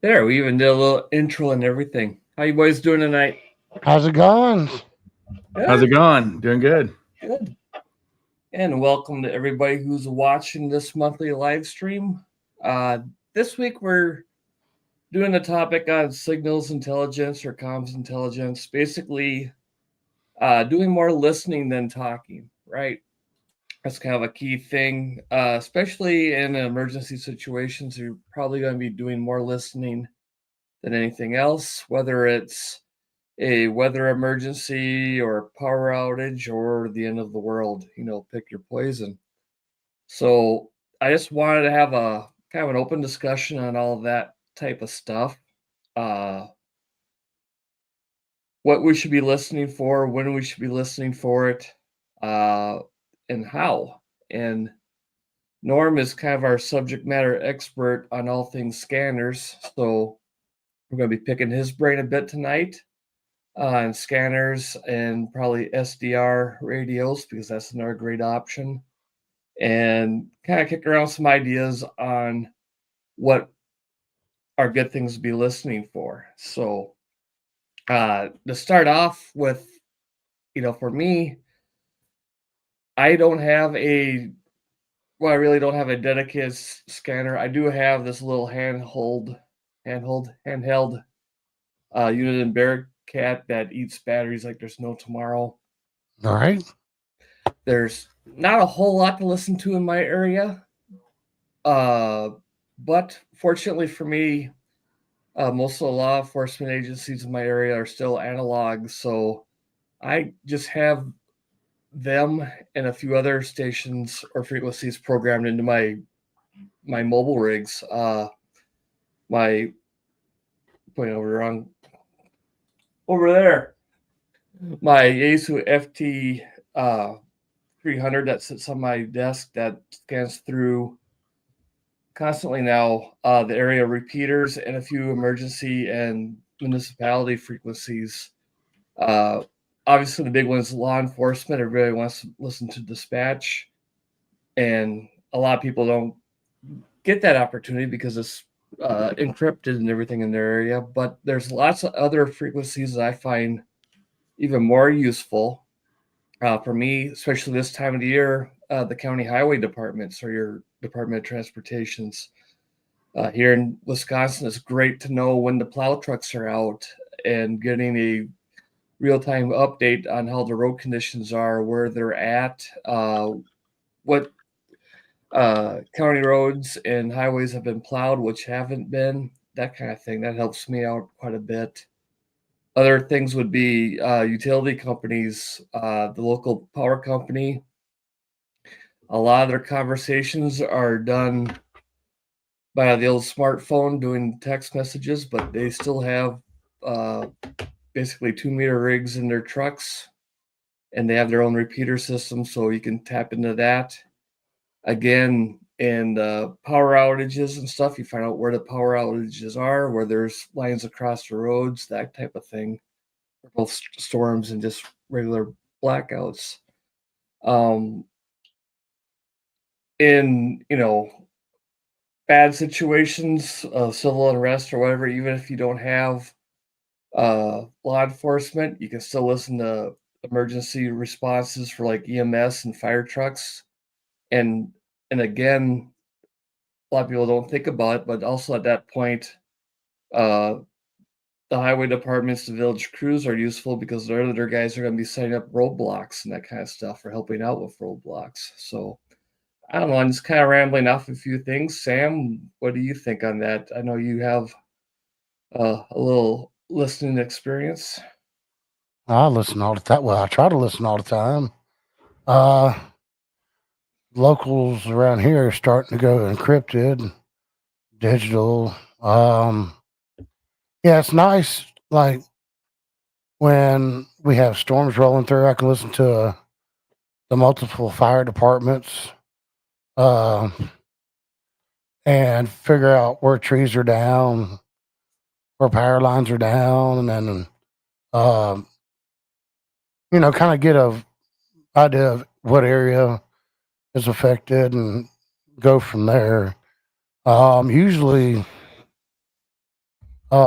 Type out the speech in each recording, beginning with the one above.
There, we even did a little intro and everything. How you boys doing tonight? How's it going? How's it Good, going? Doing good. good. And welcome to everybody who's watching this monthly live stream. Uh, this week we're doing a topic on signals intelligence or comms intelligence. Basically, doing more listening than talking, right? That's kind of a key thing, especially in emergency situations. You're probably going to be doing more listening than anything else, whether it's a weather emergency or power outage or the end of the world. Pick your poison. So I just wanted to have a kind of an open discussion on all of that type of stuff. Uh, what we should be listening for, when we should be listening for it, uh, and how. And Norm is kind of our subject matter expert on all things scanners, so we're going to be picking his brain a bit tonight on scanners and probably SDR radios because that's another great option, and kind of kick around some ideas on what are good things to be listening for. So, to start off with, for me, I don't have a I really don't have a dedicated scanner. I do have this little handheld unit in Bearcat that eats batteries like there's no tomorrow. All right. There's not a whole lot to listen to in my area, uh, but fortunately for me, most of the law enforcement agencies in my area are still analog, so I just have them and a few other stations or frequencies programmed into my mobile rigs. My point over wrong over there. My Yaesu FT 300 that sits on my desk that scans through constantly now the area repeaters and a few emergency and municipality frequencies. Uh, Obviously, the big one is law enforcement. Everybody wants to listen to dispatch, and a lot of people don't get that opportunity because it's encrypted and everything in their area. But there's lots of other frequencies that I find even more useful for me, especially this time of the year. The county highway departments or your Department of Transportations. Here in Wisconsin, it's great to know when the plow trucks are out and getting a real time update on how the road conditions are, where they're at, what county roads and highways have been plowed, which haven't been, that kind of thing. That helps me out quite a bit. Other things would be utility companies, the local power company. A lot of their conversations are done by the old smartphone doing text messages, but they still have uh, basically 2 meter rigs in their trucks and they have their own repeater system, so you can tap into that. Again, and power outages and stuff, you find out where the power outages are, where there's lines across the roads, that type of thing, for both storms and just regular blackouts. Um, in bad situations, civil unrest or whatever, even if you don't have law enforcement, you can still listen to emergency responses for like EMS and fire trucks. And and again, a lot of people don't think about it, but also at that point, uh, the highway departments, the village crews are useful because their guys are going to be setting up roadblocks and that kind of stuff or helping out with roadblocks. So I don't know. I'm just kind of rambling off a few things. Sam, what do you think on that? I know you have a little listening experience. I listen all the time. Well, I try to listen all the time. Uh, Locals around here are starting to go encrypted, digital. Yeah, it's nice. Like when we have storms rolling through, I can listen to the multiple fire departments uh, and figure out where trees are down, where power lines are down, and then um, kind of get a idea of what area is affected and go from there. Usually Uh,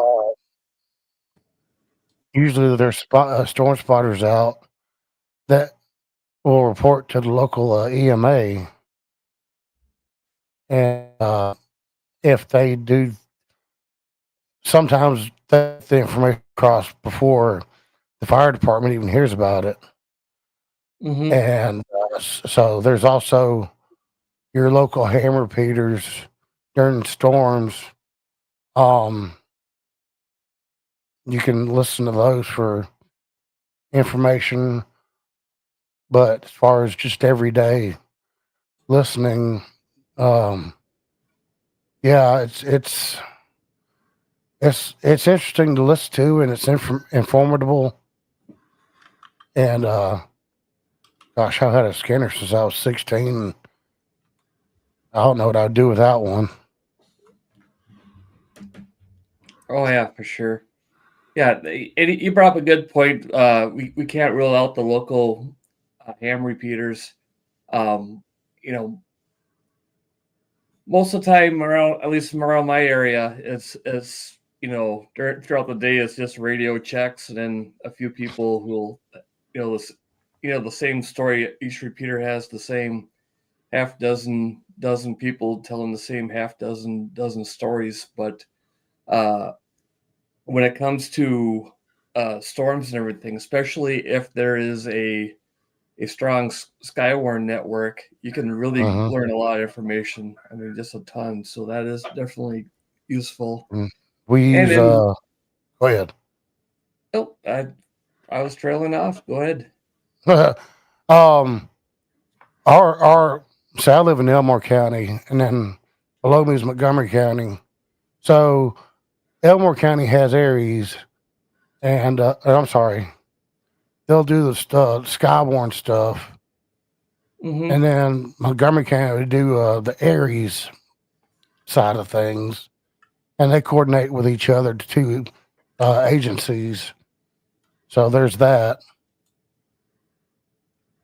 usually there's storm spotters out that will report to the local EMA, and if they do, sometimes the information across before the fire department even hears about it. Mm-hmm. And so there's also your local ham repeaters during storms. You can listen to those for information, but as far as just everyday listening, yeah, it's interesting to listen to, and it's informative. And gosh, I've had a scanner since I was 16. I don't know what I'd do without one. Oh yeah, for sure. Yeah, you brought up a good point. We can't rule out the local ham repeaters. Um, you know, most of the time around, at least from around my area, it's throughout the day it's just radio checks, and then a few people who'll the same story. Each repeater has the same half dozen people telling the same half dozen stories, but uh, when it comes to storms and everything, especially if there is a strong Skywarn network, you can really learn a lot of information. I mean, just a ton. So that is definitely useful. We And use. then, Go ahead. oh, I was trailing off. Go ahead. um, our so I live in Elmore County, and then below me is Montgomery County. So Elmore County has Aries, and I'm sorry, they'll do the Skywarn stuff, Mm-hmm. and then Montgomery County would do the Aries side of things, and they coordinate with each other, the two agencies. So there's that.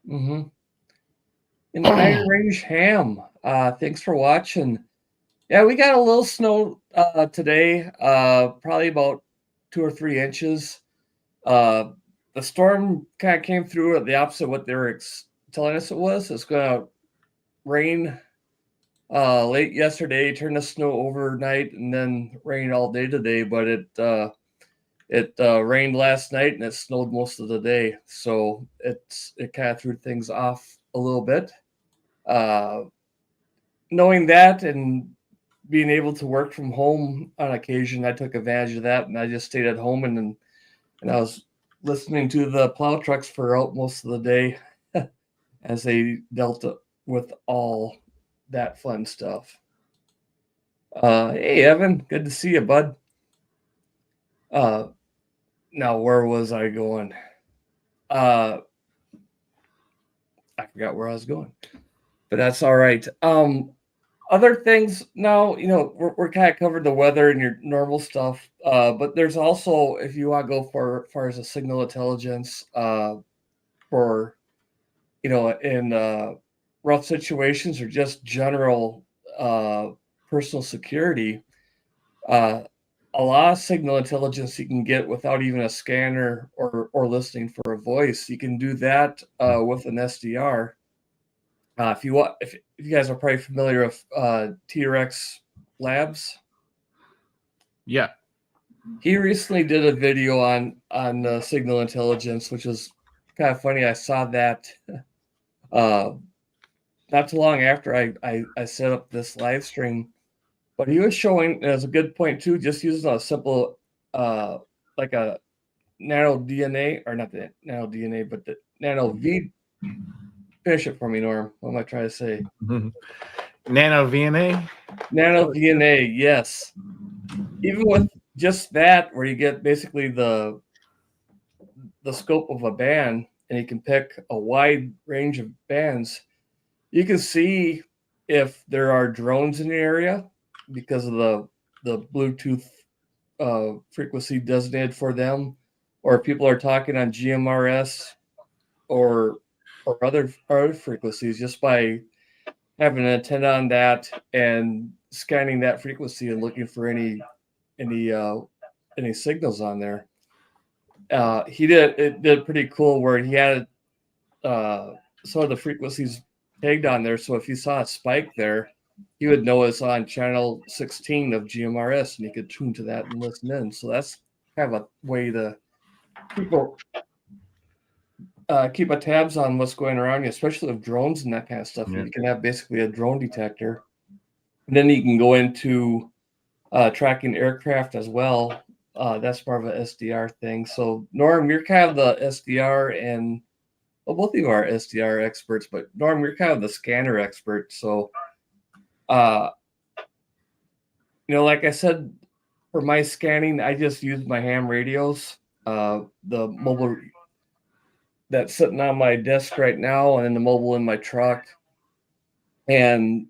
Mm-hmm. And Iron Range Ham. Thanks for watching. Yeah, we got a little snow today. Probably about 2 or 3 inches. Uh, the storm kind of came through at the opposite of what they were telling us it was. It's going to rain late yesterday, turn to snow overnight, and then rain all day today. But it rained last night and it snowed most of the day, so it kind of threw things off a little bit. Uh, Knowing that and being able to work from home on occasion, I took advantage of that, and I just stayed at home and I was listening to the plow trucks for out most of the day as they dealt with all that fun stuff. Hey, Evan, good to see you, bud. Now where was I going? Uh, I forgot where I was going, but that's all right. Other things now, we're kind of covered the weather and your normal stuff, but there's also, if you want to go for far as a signal intelligence, for in rough situations or just general personal security, a lot of signal intelligence you can get without even a scanner or listening for a voice. You can do that with an SDR. If you want, if you guys are probably familiar with T-Rex Labs, Yeah. he recently did a video on signal intelligence, which was kind of funny. I saw that uh, not too long after I set up this live stream, but he was showing, as a good point too, just using a simple like a nano DNA, or not the nano DNA, but the nano V. Finish it for me, Norm. What am I trying to say? Nano VNA. Nano DNA, yes. Even with just that, where you get basically the scope of a band, and you can pick a wide range of bands, you can see if there are drones in the area because of the Bluetooth frequency designated for them, or if people are talking on GMRS or other frequencies, just by having an antenna on that and scanning that frequency and looking for any any signals on there. It did pretty cool where he had some of the frequencies tagged on there. So if you saw a spike there, he would know it's on channel 16 of GMRS, and he could tune to that and listen in. So that's kind of a way to keep a tabs on what's going around you, especially with drones and that kind of stuff. Yeah. You can have basically a drone detector, and then you can go into tracking aircraft as well. That's more of a SDR thing. So Norm, you're kind of the SDR, and well, both of you are SDR experts, but Norm, you're kind of the scanner expert. So, like I said, for my scanning, I just use my ham radios, the mobile that's sitting on my desk right now, and the mobile in my truck. And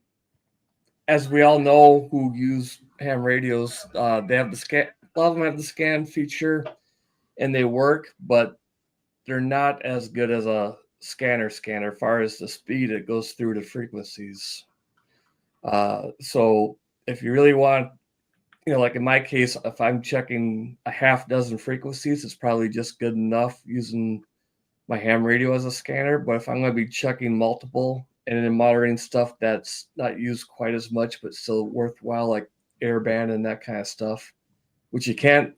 as we all know who use ham radios, they have the scan. A lot of them have the scan feature, and they work, but they're not as good as a scanner as far as the speed it goes through the frequencies. So if you really want, like in my case, if I'm checking a half dozen frequencies, it's probably just good enough using my ham radio as a scanner. But if I'm going to be checking multiple and then monitoring stuff that's not used quite as much, but still worthwhile, like airband and that kind of stuff, which you can't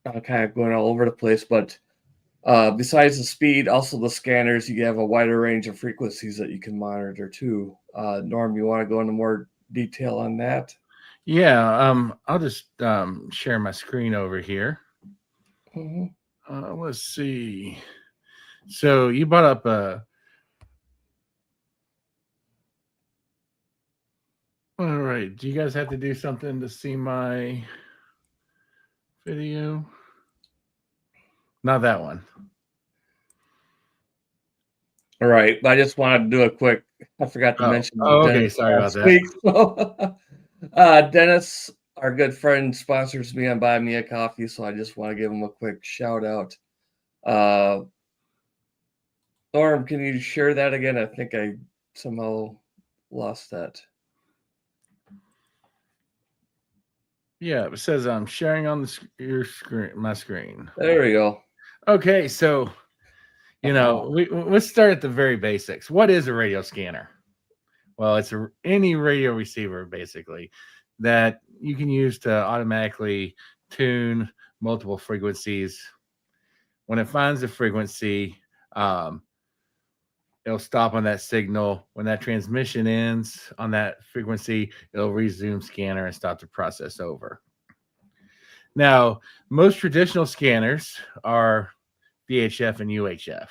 kind of going all over the place. But besides the speed, also the scanners, you have a wider range of frequencies that you can monitor too. Norm, you want to go into more detail on that? Yeah. I'll just share my screen over here. Mm-hmm. Let's see. So you brought up all right. Do you guys have to do something to see my video? Not that one. All right. I just wanted to do a quick, I forgot to mention. Okay. Dennis Sorry about that. week. So, Dennis, our good friend, sponsors me on Buy Me a Coffee. So I just want to give him a quick shout out. Norm, can you share that again? I think I somehow lost that. Yeah, it says I'm sharing on your screen, my screen. There we go. Okay, so let's start at the very basics. What is a radio scanner? Well, it's any radio receiver basically that you can use to automatically tune multiple frequencies. When it finds a frequency, it'll stop on that signal. When that transmission ends on that frequency, it'll resume scanner and start the process over. Now, most traditional scanners are VHF and UHF.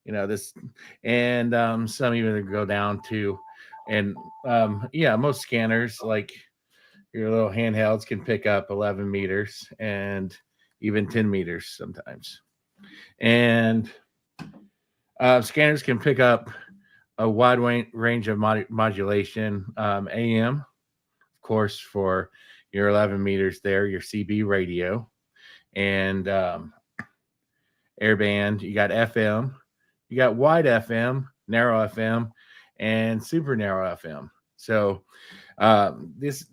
This, and some even go down to, and most scanners like your little handhelds can pick up 11 meters and even 10 meters sometimes. And scanners can pick up a wide range of modulation, AM, of course, for your 11 meters there, your CB radio, and airband. You got FM, you got wide FM, narrow FM, and super narrow FM. So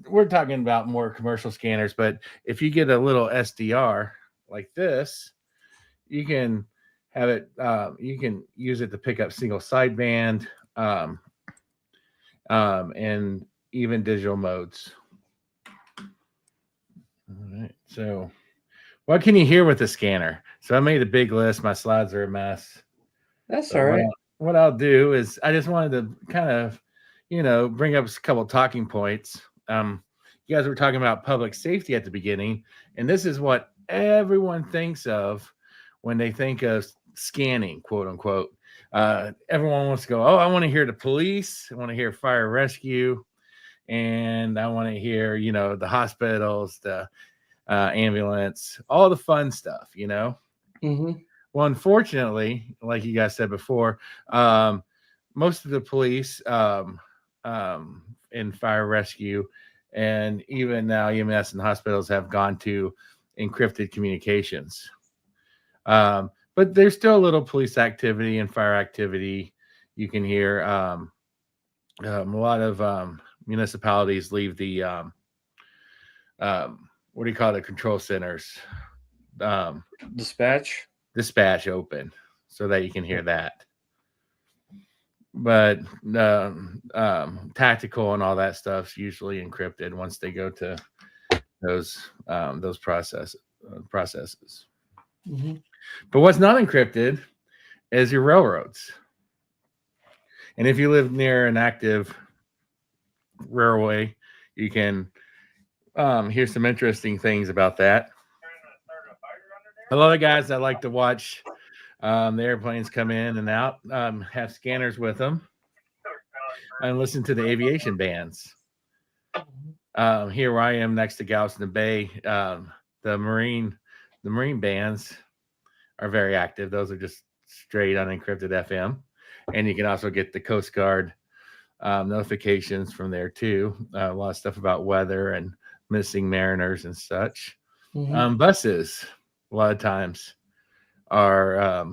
we're talking about more commercial scanners, but if you get a little SDR like this, you can have it. You can use it to pick up single sideband, and even digital modes. All right. So, what can you hear with the scanner? So I made a big list. My slides are a mess. That's all right. What I'll do is I just wanted to kind of, bring up a couple talking points. You guys were talking about public safety at the beginning, and this is what everyone thinks of when they think of scanning, quote unquote. Everyone wants to go, oh, I want to hear the police. I want to hear fire rescue. And I want to hear, the hospitals, the ambulance, all the fun stuff, Mm-hmm. Well, unfortunately, like you guys said before, most of the police in fire rescue and even now EMS and hospitals have gone to encrypted communications. But there's still a little police activity and fire activity. You can hear a lot of municipalities leave the what do you call it? Control centers, Dispatch. dispatch open so that you can hear that. But tactical and all that stuff's usually encrypted once they go to those processes. Mm-hmm. But what's not encrypted is your railroads. And if you live near an active railway, you can hear some interesting things about that. A lot of guys that like to watch the airplanes come in and out have scanners with them and listen to the aviation bands. Here where I am next to Galveston Bay, the marine bands are very active. Those are just straight unencrypted FM, and you can also get the Coast Guard notifications from there too. A lot of stuff about weather and missing mariners and such. Mm-hmm. Buses, a lot of times, are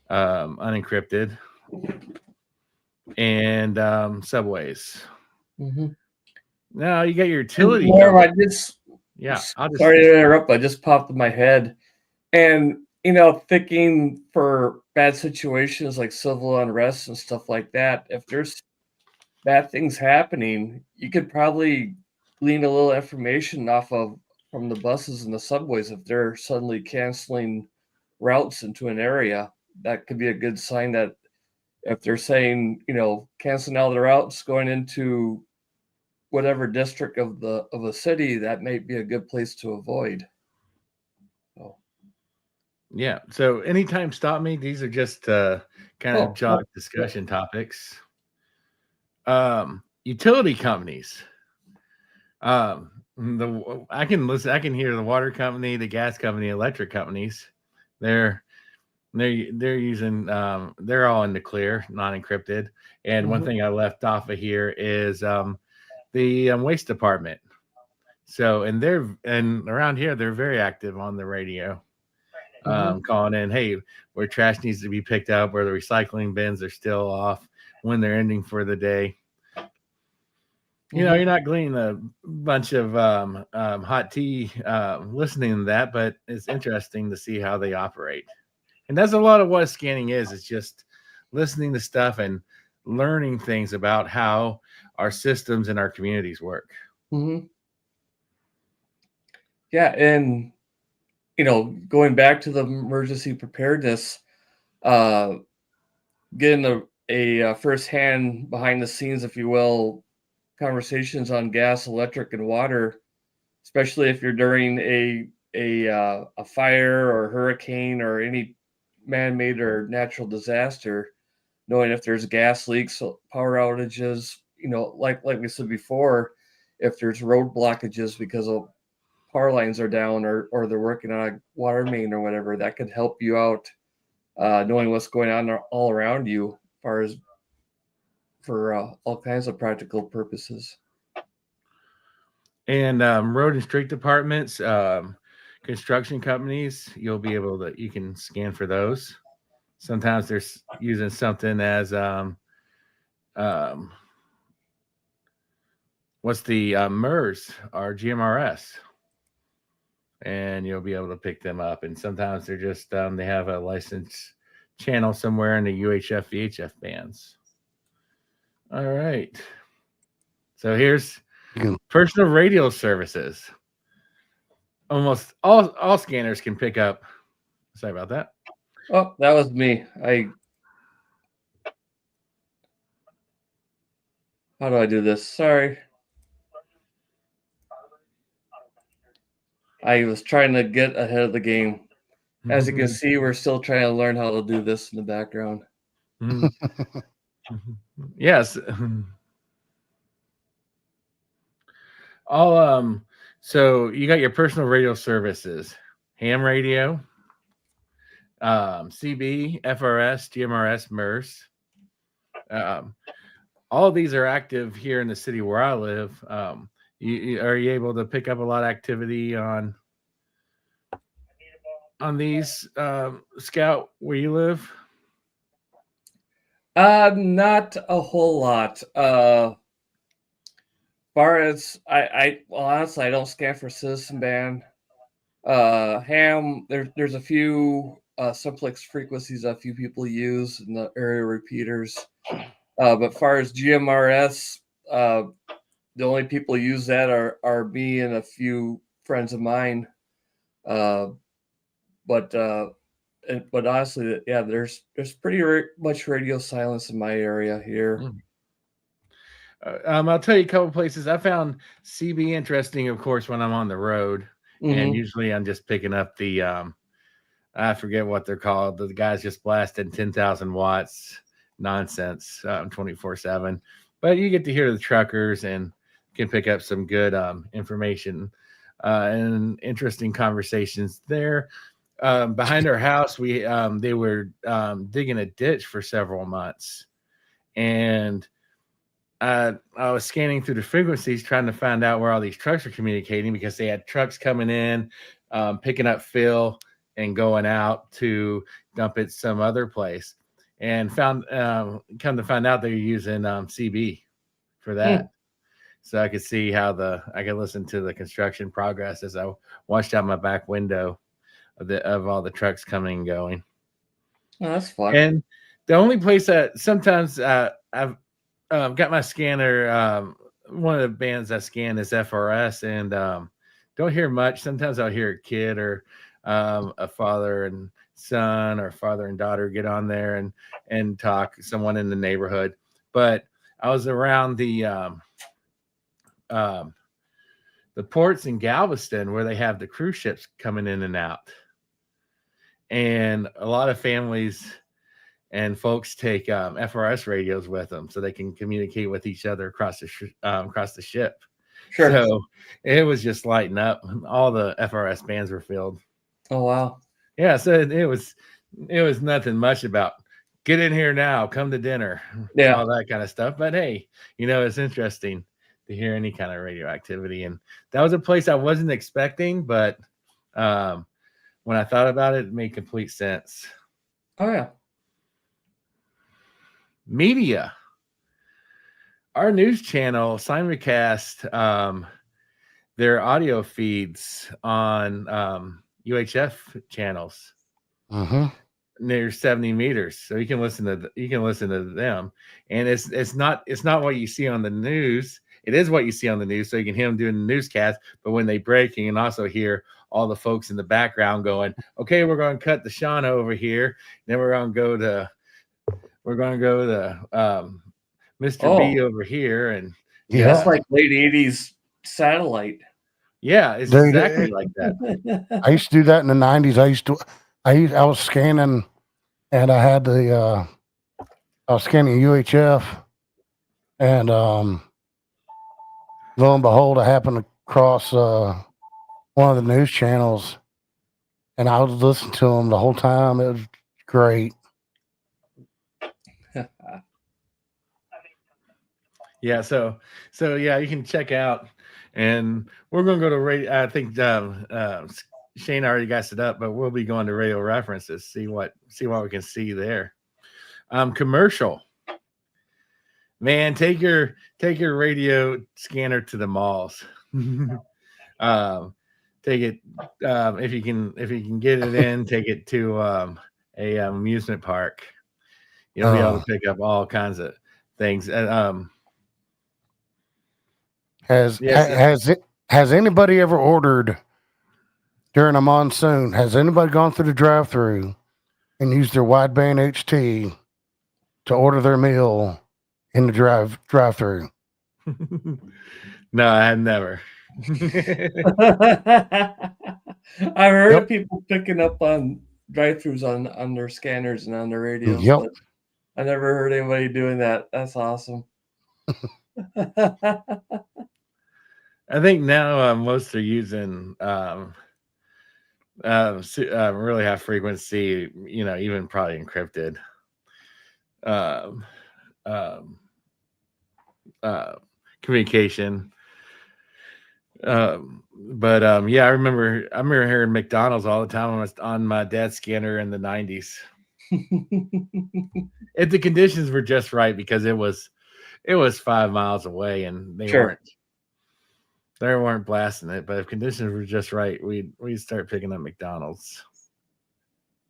unencrypted, and subways. Mm-hmm. Now you got your utility. Norm, I'll just sorry to interrupt. I just popped in my head, and thinking for bad situations like civil unrest and stuff like that. If there's bad things happening, you could probably glean a little information from the buses and the subways if they're suddenly canceling routes into an area. That could be a good sign that if they're saying, canceling all the routes going into whatever district of a city, that may be a good place to avoid. So. Yeah. So anytime stop me, these are just kind of jog discussion topics. Utility companies. I can hear the water company, the gas company, electric companies. They're using they're all in the clear, non encrypted. And one thing I left off of here is the waste department. So and around here they're very active on the radio, calling in, hey, where trash needs to be picked up, where the recycling bins are still off, when they're ending for the day. You're not gleaning a bunch of hot tea listening to that, but it's interesting to see how they operate. And that's a lot of what scanning is. It's just listening to stuff and learning things about how our systems and our communities work. Mm-hmm. Yeah, and going back to the emergency preparedness, getting a firsthand behind the scenes, if you will, conversations on gas, electric, and water, especially if you're during a fire or hurricane or any man-made or natural disaster, knowing if there's gas leaks, power outages, like we said before, if there's road blockages because of power lines are down or they're working on a water main or whatever, that could help you out, knowing what's going on all around you, as far as for all kinds of practical purposes. And road and street departments, construction companies, you can scan for those. Sometimes they're using something as what's the MERS or GMRS, and you'll be able to pick them up. And sometimes they're just they have a licensed channel somewhere in the UHF VHF bands. All right, so here's personal radio services. Almost all scanners can pick up. Sorry about that. Oh, that was me. How do I do this? Sorry. I was trying to get ahead of the game. As you can see, we're still trying to learn how to do this in the background. Yes. So you got your personal radio services, ham radio, CB, FRS, GMRS, MERS. All of these are active here in the city where I live. Are you able to pick up a lot of activity on these, Scout, where you live? Not a whole lot. far as well, honestly, I don't scan for citizen band. Ham, there's a few simplex frequencies a few people use in the area repeaters. But far as GMRS, the only people who use that are me and a few friends of mine. But honestly, yeah, there's pretty much radio silence in my area here. I'll tell you a couple places. I found CB interesting, of course, when I'm on the road, and usually I'm just picking up the I forget what they're called. The guys just blasted 10,000 watts nonsense 24/7. But you get to hear the truckers and can pick up some good information and interesting conversations there. Behind our house, they were digging a ditch for several months, and I was scanning through the frequencies trying to find out where all these trucks are communicating, because they had trucks coming in, picking up fill and going out to dump it some other place, and found come to find out they're using CB for that. So I could see how I could listen to the construction progress as I watched out my back window of all the trucks coming and going. Oh, that's fun. And the only place that sometimes I've got my scanner, one of the bands I scan is FRS, and don't hear much. Sometimes I'll hear a kid or a father and son or father and daughter get on there and talk, someone in the neighborhood. But I was around the ports in Galveston where they have the cruise ships coming in and out, and a lot of families and folks take FRS radios with them so they can communicate with each other across the ship. Sure. So it was just lighting up. All the FRS bands were filled. Oh wow. Yeah. So it was nothing much about get in here now, come to dinner, all that kind of stuff. But hey, it's interesting to hear any kind of radioactivity, and that was a place I wasn't expecting, but when I thought about it, it made complete sense. Oh yeah. Media. Our news channel simulcast their audio feeds on UHF channels. Near 70 meters, so you can listen to them, and it's not what you see on the news. It is what you see on the news, so you can hear them doing the newscast, but when they break, you can also hear all the folks in the background going, okay, we're going to cut the Shauna over here, then we're going to go to Mr. B over here, and that's like late 80s satellite. Yeah, it's exactly like that. I used to do that in the 90s. I was scanning, and I had I was scanning UHF, and lo and behold, I happened to cross one of the news channels, and I was listening to them the whole time. It was great. Yeah, so yeah, you can check out, and we're going to go to radio. I think Shane already got it up, but we'll be going to radio references, see what we can see there. Commercial. Man, take your radio scanner to the malls. Take it if you can get it in. Take it to a amusement park. You'll be able to pick up all kinds of things. Has anybody ever ordered during a monsoon? Has anybody gone through the drive-through and used their wideband HT to order their meal in the drive-through? No, I have never. I've heard of people picking up on drive-throughs on their scanners and on their radios. But I never heard anybody doing that. That's awesome. I think now most are using really high frequency, even probably encrypted communication. But yeah, I remember hearing McDonald's all the time on my dad's scanner in the 90s. If the conditions were just right, because it was 5 miles away, and they weren't They weren't blasting it, but if conditions were just right, we'd start picking up McDonald's.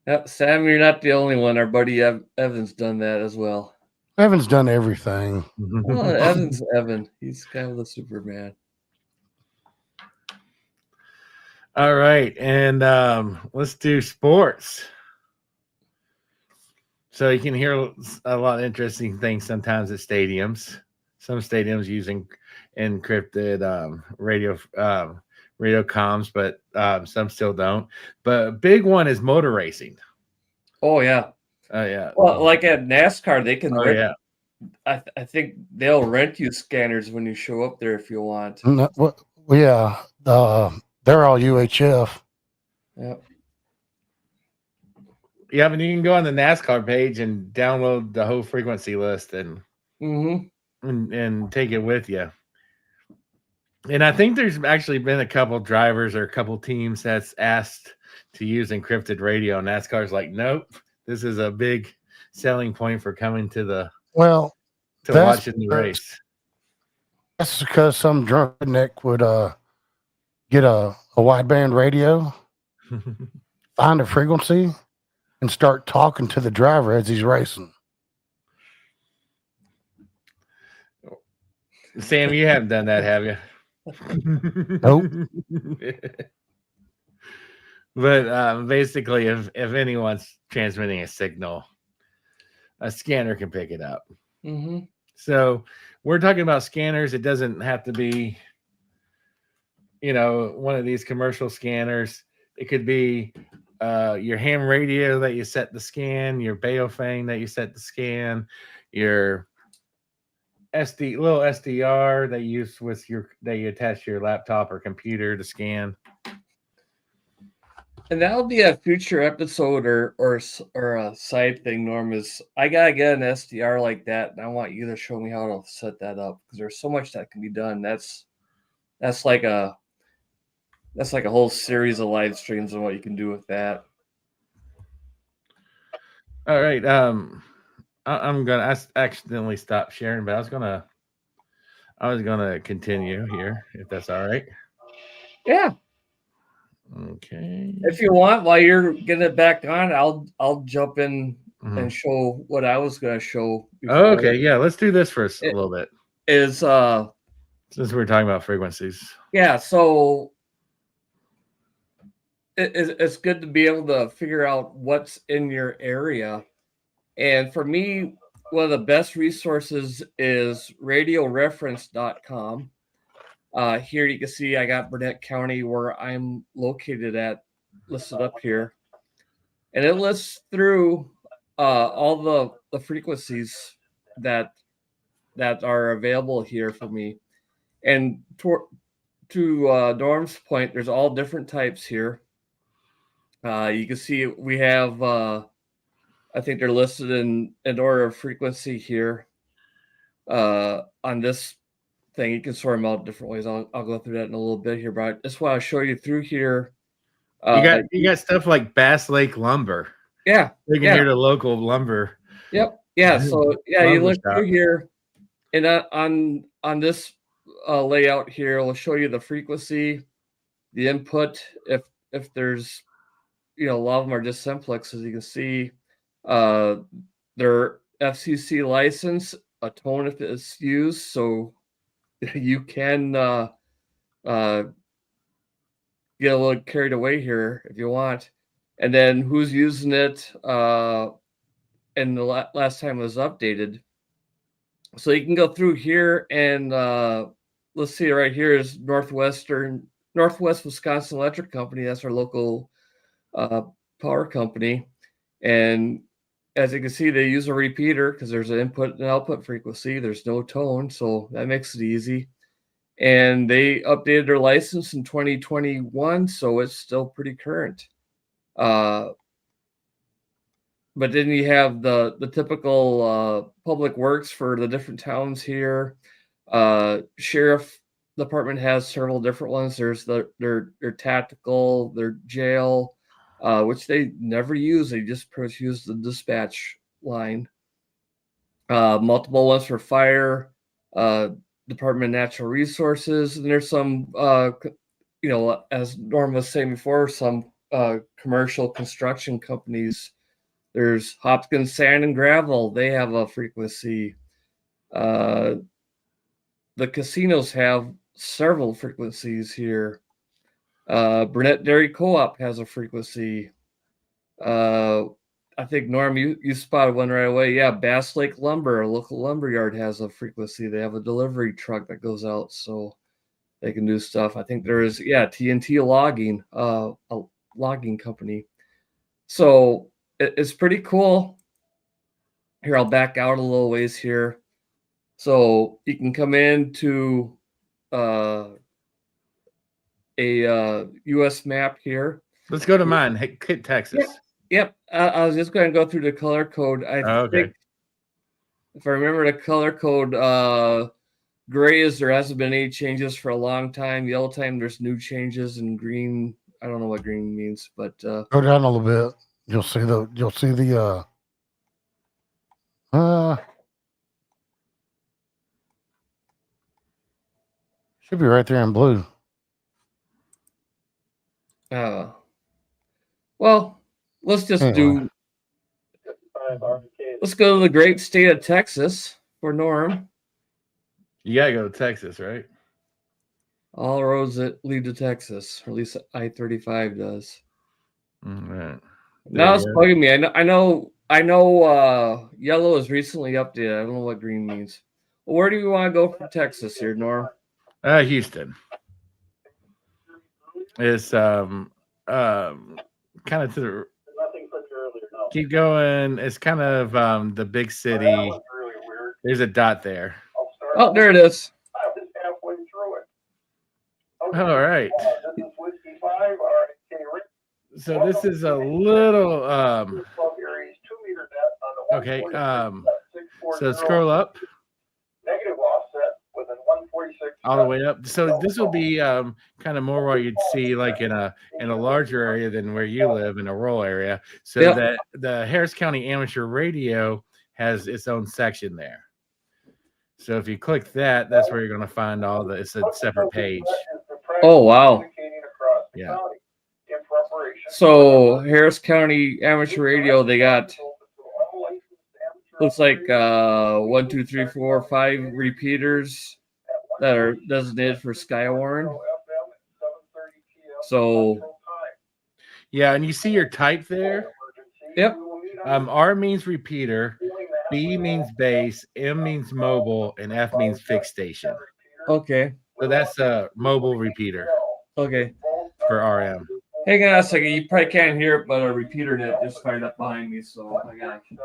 Yep, Sam, you're not the only one. Our buddy Evan's done that as well. Evan's done everything. Well, Evan's Evan. He's kind of the Superman. All right, and let's do sports. So you can hear a lot of interesting things sometimes at stadiums. Some stadiums using encrypted radio comms, but some still don't. But a big one is motor racing. Oh yeah. Oh yeah. Well, like at NASCAR, they can Oh rent. yeah. I think they'll rent you scanners when you show up there if you want. Yeah, they're all UHF. Yep. Yeah, but you can go on the NASCAR page and download the whole frequency list and take it with you. And I think there's actually been a couple drivers or a couple teams that's asked to use encrypted radio. NASCAR's like, nope, this is a big selling point for coming to watching the race. That's because some drunk redneck would get a wideband radio, find a frequency, and start talking to the driver as he's racing. Sam, you haven't done that, have you? Nope. But basically, if anyone's transmitting a signal, a scanner can pick it up. So we're talking about scanners. It doesn't have to be, one of these commercial scanners. It could be your ham radio that you set to scan, your Baofeng that you set to scan, your little SDR that you use that you attach to your laptop or computer to scan. And that'll be a future episode or a side thing, Norm, is I gotta get an SDR like that, and I want you to show me how to set that up, because there's so much that can be done. That's like a whole series of live streams and what you can do with that. All right. I'm gonna accidentally stop sharing, but I was gonna continue here, if that's all right. Yeah. Okay. If you want, while you're getting it back on, I'll jump in and show what I was gonna show before. Okay, yeah, let's do this for a little bit. Is since we're talking about frequencies. Yeah, so it's good to be able to figure out what's in your area. And for me, one of the best resources is radioreference.com. Here you can see I got Burnett County where I'm located at listed up here. And it lists through all the frequencies that are available here for me. And to Norm's point, there's all different types here. You can see we have, I think they're listed in order of frequency here. On this thing, you can sort them out different ways. I'll go through that in a little bit here, but I just want to show you through here. You got stuff like Bass Lake Lumber. Yeah. You can hear the local lumber. Yep. Yeah. So yeah, you look through here, and on this layout here, it'll show you the frequency, the input. If there's, a lot of them are just simplexes. You can see their FCC license, a tone if it's used, so you can get a little carried away here if you want. And then who's using it, and the last time it was updated. So you can go through here and let's see, right here is Northwest Wisconsin Electric Company. That's our local power company. And as you can see, they use a repeater because there's an input and output frequency. There's no tone, so that makes it easy. And they updated their license in 2021, so it's still pretty current. But then you have the typical public works for the different towns here. Sheriff department has several different ones. There's their tactical, their jail, which they never use. They just use the dispatch line. Multiple ones for fire. Department of Natural Resources, and there's some, as Norm was saying before, some commercial construction companies. There's Hopkins Sand and Gravel. They have a frequency. The casinos have several frequencies here. Burnett Dairy Co-op has a frequency. I think, Norm, you spotted one right away. Yeah, Bass Lake Lumber, a local lumber yard, has a frequency. They have a delivery truck that goes out, so they can do stuff. I think there is, TNT Logging, a logging company. So it's pretty cool. Here, I'll back out a little ways here. So you can come into a U.S. map here. Let's go to mine. Hit Texas. Yep. I was just going to go through the color code. I think, if I remember the color code, gray is there hasn't been any changes for a long time. Yellow time, there's new changes, and green, I don't know what green means, but go down a little bit. You'll see the should be right there in blue. Well, let's just let's go to the great state of Texas for Norm. You gotta go to Texas, right? All roads that lead to Texas, or at least I-35 does. All right. Now it's bugging me. I know. Yellow is recently updated. I don't know what green means. Well, where do you want to go from Texas here, Norm? Houston. It's kind of to the. Keep going. It's kind of the big city. There's a dot there. Oh, there it is. All right. So this is a little okay. So scroll up. All the way up. So this will be kind of more what you'd see like in a larger area than where you live, in a rural area. So that the Harris County Amateur Radio has its own section there. So if you click that, that's where you're going to find all the. It's a separate page. Oh wow! Yeah. So Harris County Amateur Radio, they got, looks like 1, 2, 3, 4, 5 repeaters that are designated for Skywarn. So yeah, and you see your type there. Yep. R means repeater, B means base, M means mobile, and F means fixed station. Okay. So that's a mobile repeater. Okay. For RM. Hang on a second. You probably can't hear it, but a repeater net just fired up behind me, so I got you.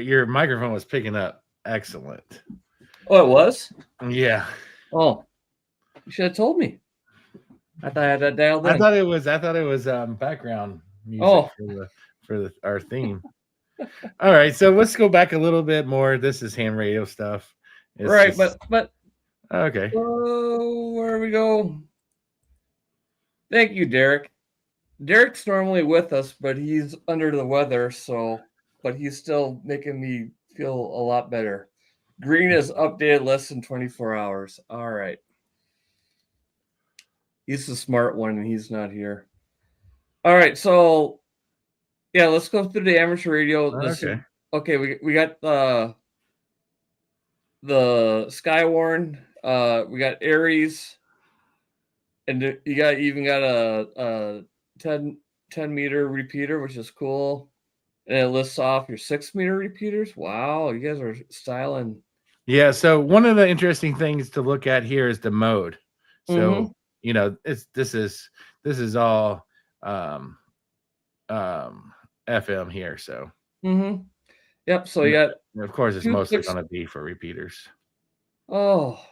Your microphone was picking up. Excellent. Oh, it was? Yeah. Oh, you should have told me. I thought I had that dialed in. I thought it was background music for our theme. All right, so let's go back a little bit more. This is ham radio stuff. It's right, but okay. Where we go? Thank you, Derek. Derek's normally with us, but he's under the weather, but he's still making me feel a lot better. Green is updated less than 24 hours. All right. He's the smart one, and he's not here. All right, so yeah, let's go through the amateur radio. Okay, we got the Skywarn. We got Aries, and you even got a 10 meter repeater, which is cool. And it lists off your 6 meter repeaters. Wow, you guys are styling. Yeah, so one of the interesting things to look at here is the mode. So this is all FM here. So yep. So you got, of course, it's mostly going to be for repeaters. Oh,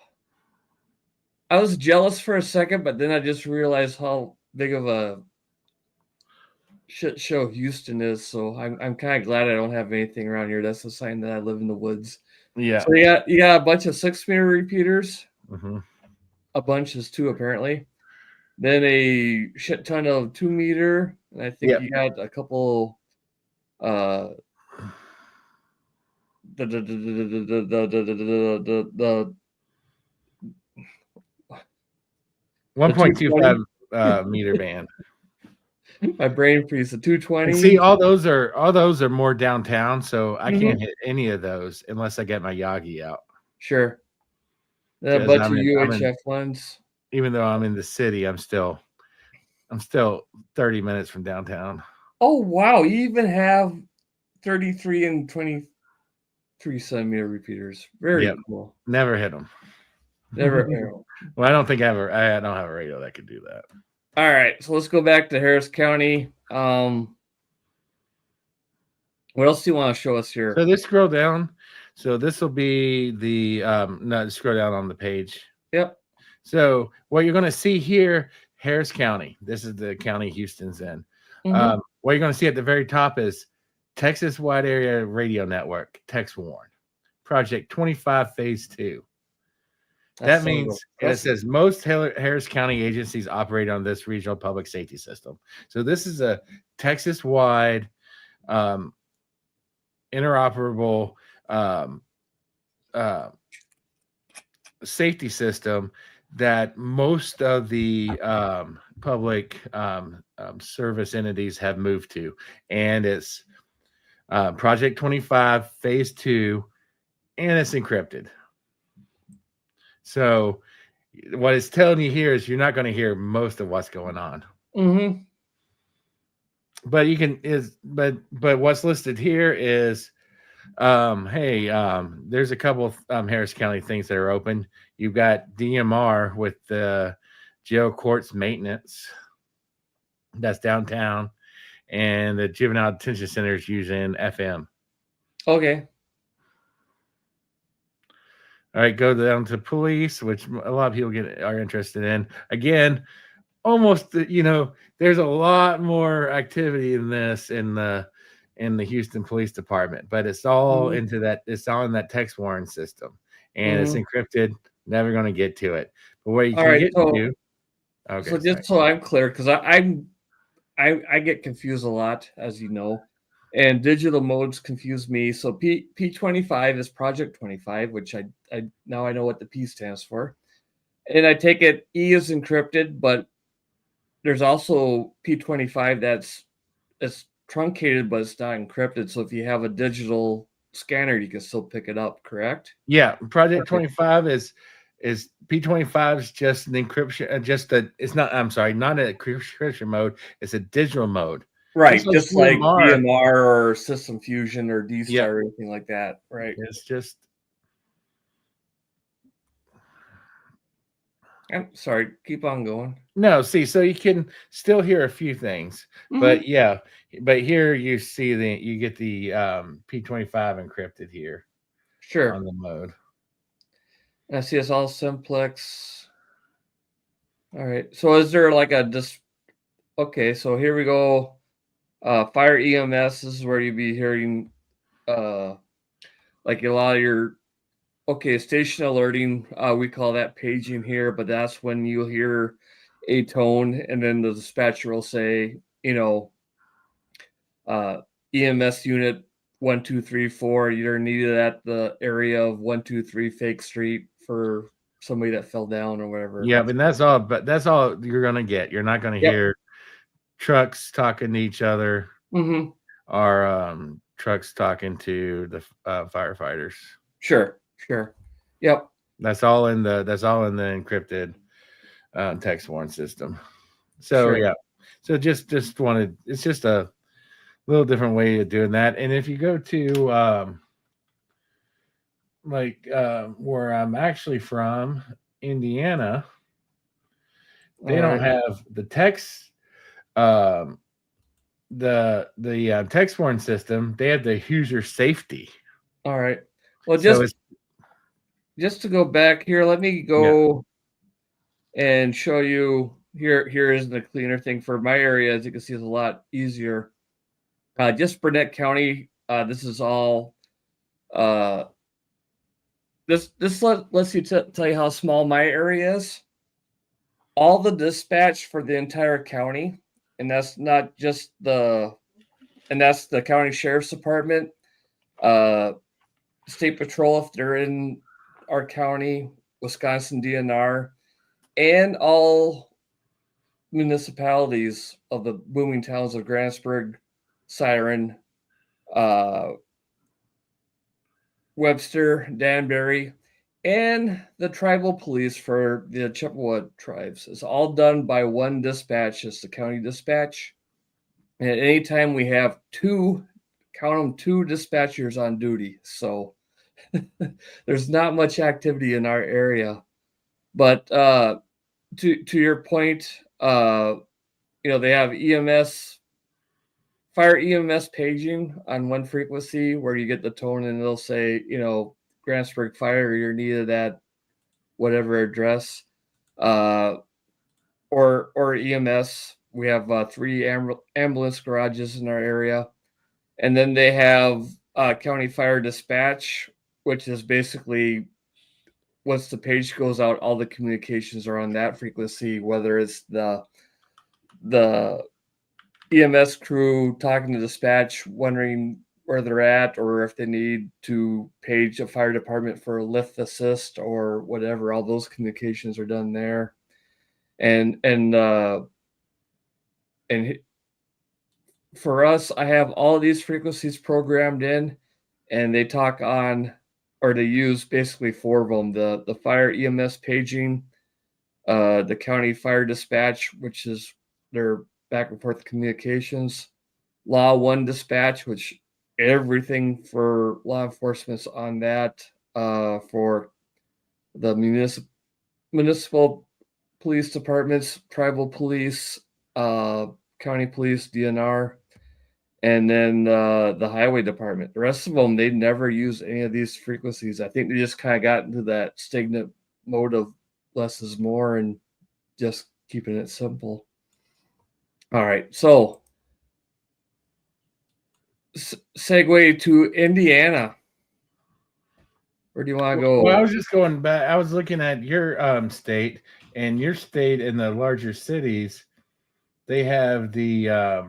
I was jealous for a second, but then I just realized how big of a shit show Houston is. So I'm kind of glad I don't have anything around here. That's a sign that I live in the woods. Yeah. So you got a bunch of 6 meter repeaters. Mm-hmm. A bunch is 2 apparently. Then a shit ton of 2 meter, and I think you got a couple the 1.25 meter band. my brain freeze. The And 220. see, all those are more downtown, so I Mhm. can't hit any of those unless I get my Yagi out. Sure. A 'Cause bunch I'm of in- I'm in- UHF ones. Even though I'm in the city, I'm still 30 minutes from downtown. Oh wow! You even have 33 and 23 centimeter repeaters. Very Yep. cool. Never hit them. Never. Well, I don't think I don't have a radio that could do that. All right, so let's go back to Harris County. What else do you want to show us here? So this scroll down. So this will be the no, scroll down on the page. Yep. So what you're going to see here, Harris County. This is the county Houston's in. Mhm. What you're going to see at the very top is Texas Wide Area Radio Network, Tex Warn, Project 25, Phase 2. That means, and it says most Harris County agencies operate on this regional public safety system. So this is a Texas-wide interoperable safety system that most of the public service entities have moved to. And it's Project 25, Phase 2, and it's encrypted. So what it's telling you here is you're not going to hear most of what's going on. Mm-hmm. But you can but what's listed here is there's a couple of Harris County things that are open. You've got DMR with the jail courts maintenance. That's downtown. And the juvenile detention center is using FM. Okay. All right, go down to police, which a lot of people are interested in. Again, almost, there's a lot more activity in this in the Houston Police Department, but it's all into that. It's all in that text warrant system, and it's encrypted. Never going to get to it. But what you can get to. Okay. So just so I'm clear, because I get confused a lot, as you know, and digital modes confuse me. So P25 is Project 25, which I now I know what the P stands for, and I take it E is encrypted, but there's also P25 it's truncated, but it's not encrypted. So if you have a digital scanner, you can still pick it up. Correct? Yeah, Project 25 is P25 is just an encryption, it's not. I'm sorry, not an encryption mode. It's a digital mode. Right, just like DMR or System Fusion or D-Star or anything like that. Right. It's just. I'm sorry. Keep on going. No, see, so you can still hear a few things, but here you see you get the P25 encrypted here. Sure. On the mode. I see it's all simplex. All right. So is there like okay, so here we go. Fire EMS, this is where you'd be hearing like a lot of your station alerting. We call that paging here, but that's when you'll hear a tone and then the dispatcher will say, EMS unit 1, 2, 3, 4, you're needed at the area of 1, 2, 3 Fake Street for somebody that fell down or whatever. Yeah, but that's all you're gonna get. You're not gonna hear trucks talking to each other or trucks talking to the firefighters. Sure. Yep. That's all in the encrypted text warrant system. So so just wanted, it's just a little different way of doing that. And if you go to where I'm actually from, Indiana, they don't have the text the text warrant system. They have the user safety. All right. Well, just to go back here, let me go and show you here. Here is the cleaner thing for my area. As you can see, it's a lot easier. Just Burnett County. This is all. This lets you tell you how small my area is. All the dispatch for the entire county, and that's not just that's the county sheriff's department. State Patrol if they're in our county, Wisconsin DNR, and all municipalities of the booming towns of Grantsburg, Siren, Webster, Danbury, and the tribal police for the Chippewa tribes. It's all done by one dispatch, it's the county dispatch. And at any time we have two dispatchers on duty. So there's not much activity in our area. But to your point, they have fire EMS paging on one frequency where you get the tone and it'll say, Grantsburg Fire, you're needed at whatever address, or EMS. We have 3 ambulance garages in our area, and then they have county fire dispatch, which is basically once the page goes out, all the communications are on that frequency, whether it's the EMS crew talking to dispatch, wondering where they're at, or if they need to page a fire department for a lift assist or whatever. All those communications are done there, and for us, I have all of these frequencies programmed in, and they talk on, or they use basically 4 of them: the fire EMS paging, the county fire dispatch, which is their back and forth communications, Law 1 dispatch, which everything for law enforcement's on that, for the municipal police departments, tribal police, county police, DNR, and then the highway department. The rest of them, they never use any of these frequencies. I think they just kind of got into that stagnant mode of less is more and just keeping it simple. All right, so segue to Indiana. Where do you want to go? Well, I was just going back. I was looking at your state, and your state in the larger cities, they have the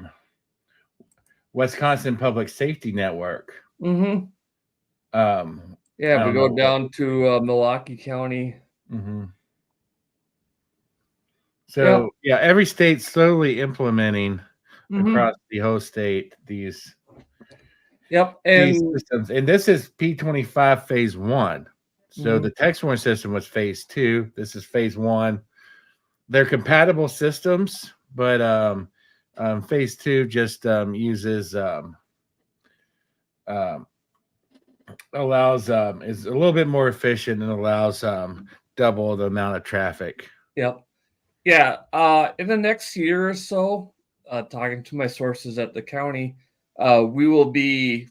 Wisconsin Public Safety Network. Mm-hmm. Yeah, we go down to Milwaukee County. Mm-hmm. So yeah, every state's slowly implementing across the whole state these systems, and this is P25 phase 1. So the text warning system was phase 2. This is phase 1. They're compatible systems, but phase 2 just uses allows is a little bit more efficient and allows double the amount of traffic. Yep. Yeah. In the next year or so, talking to my sources at the county, we will be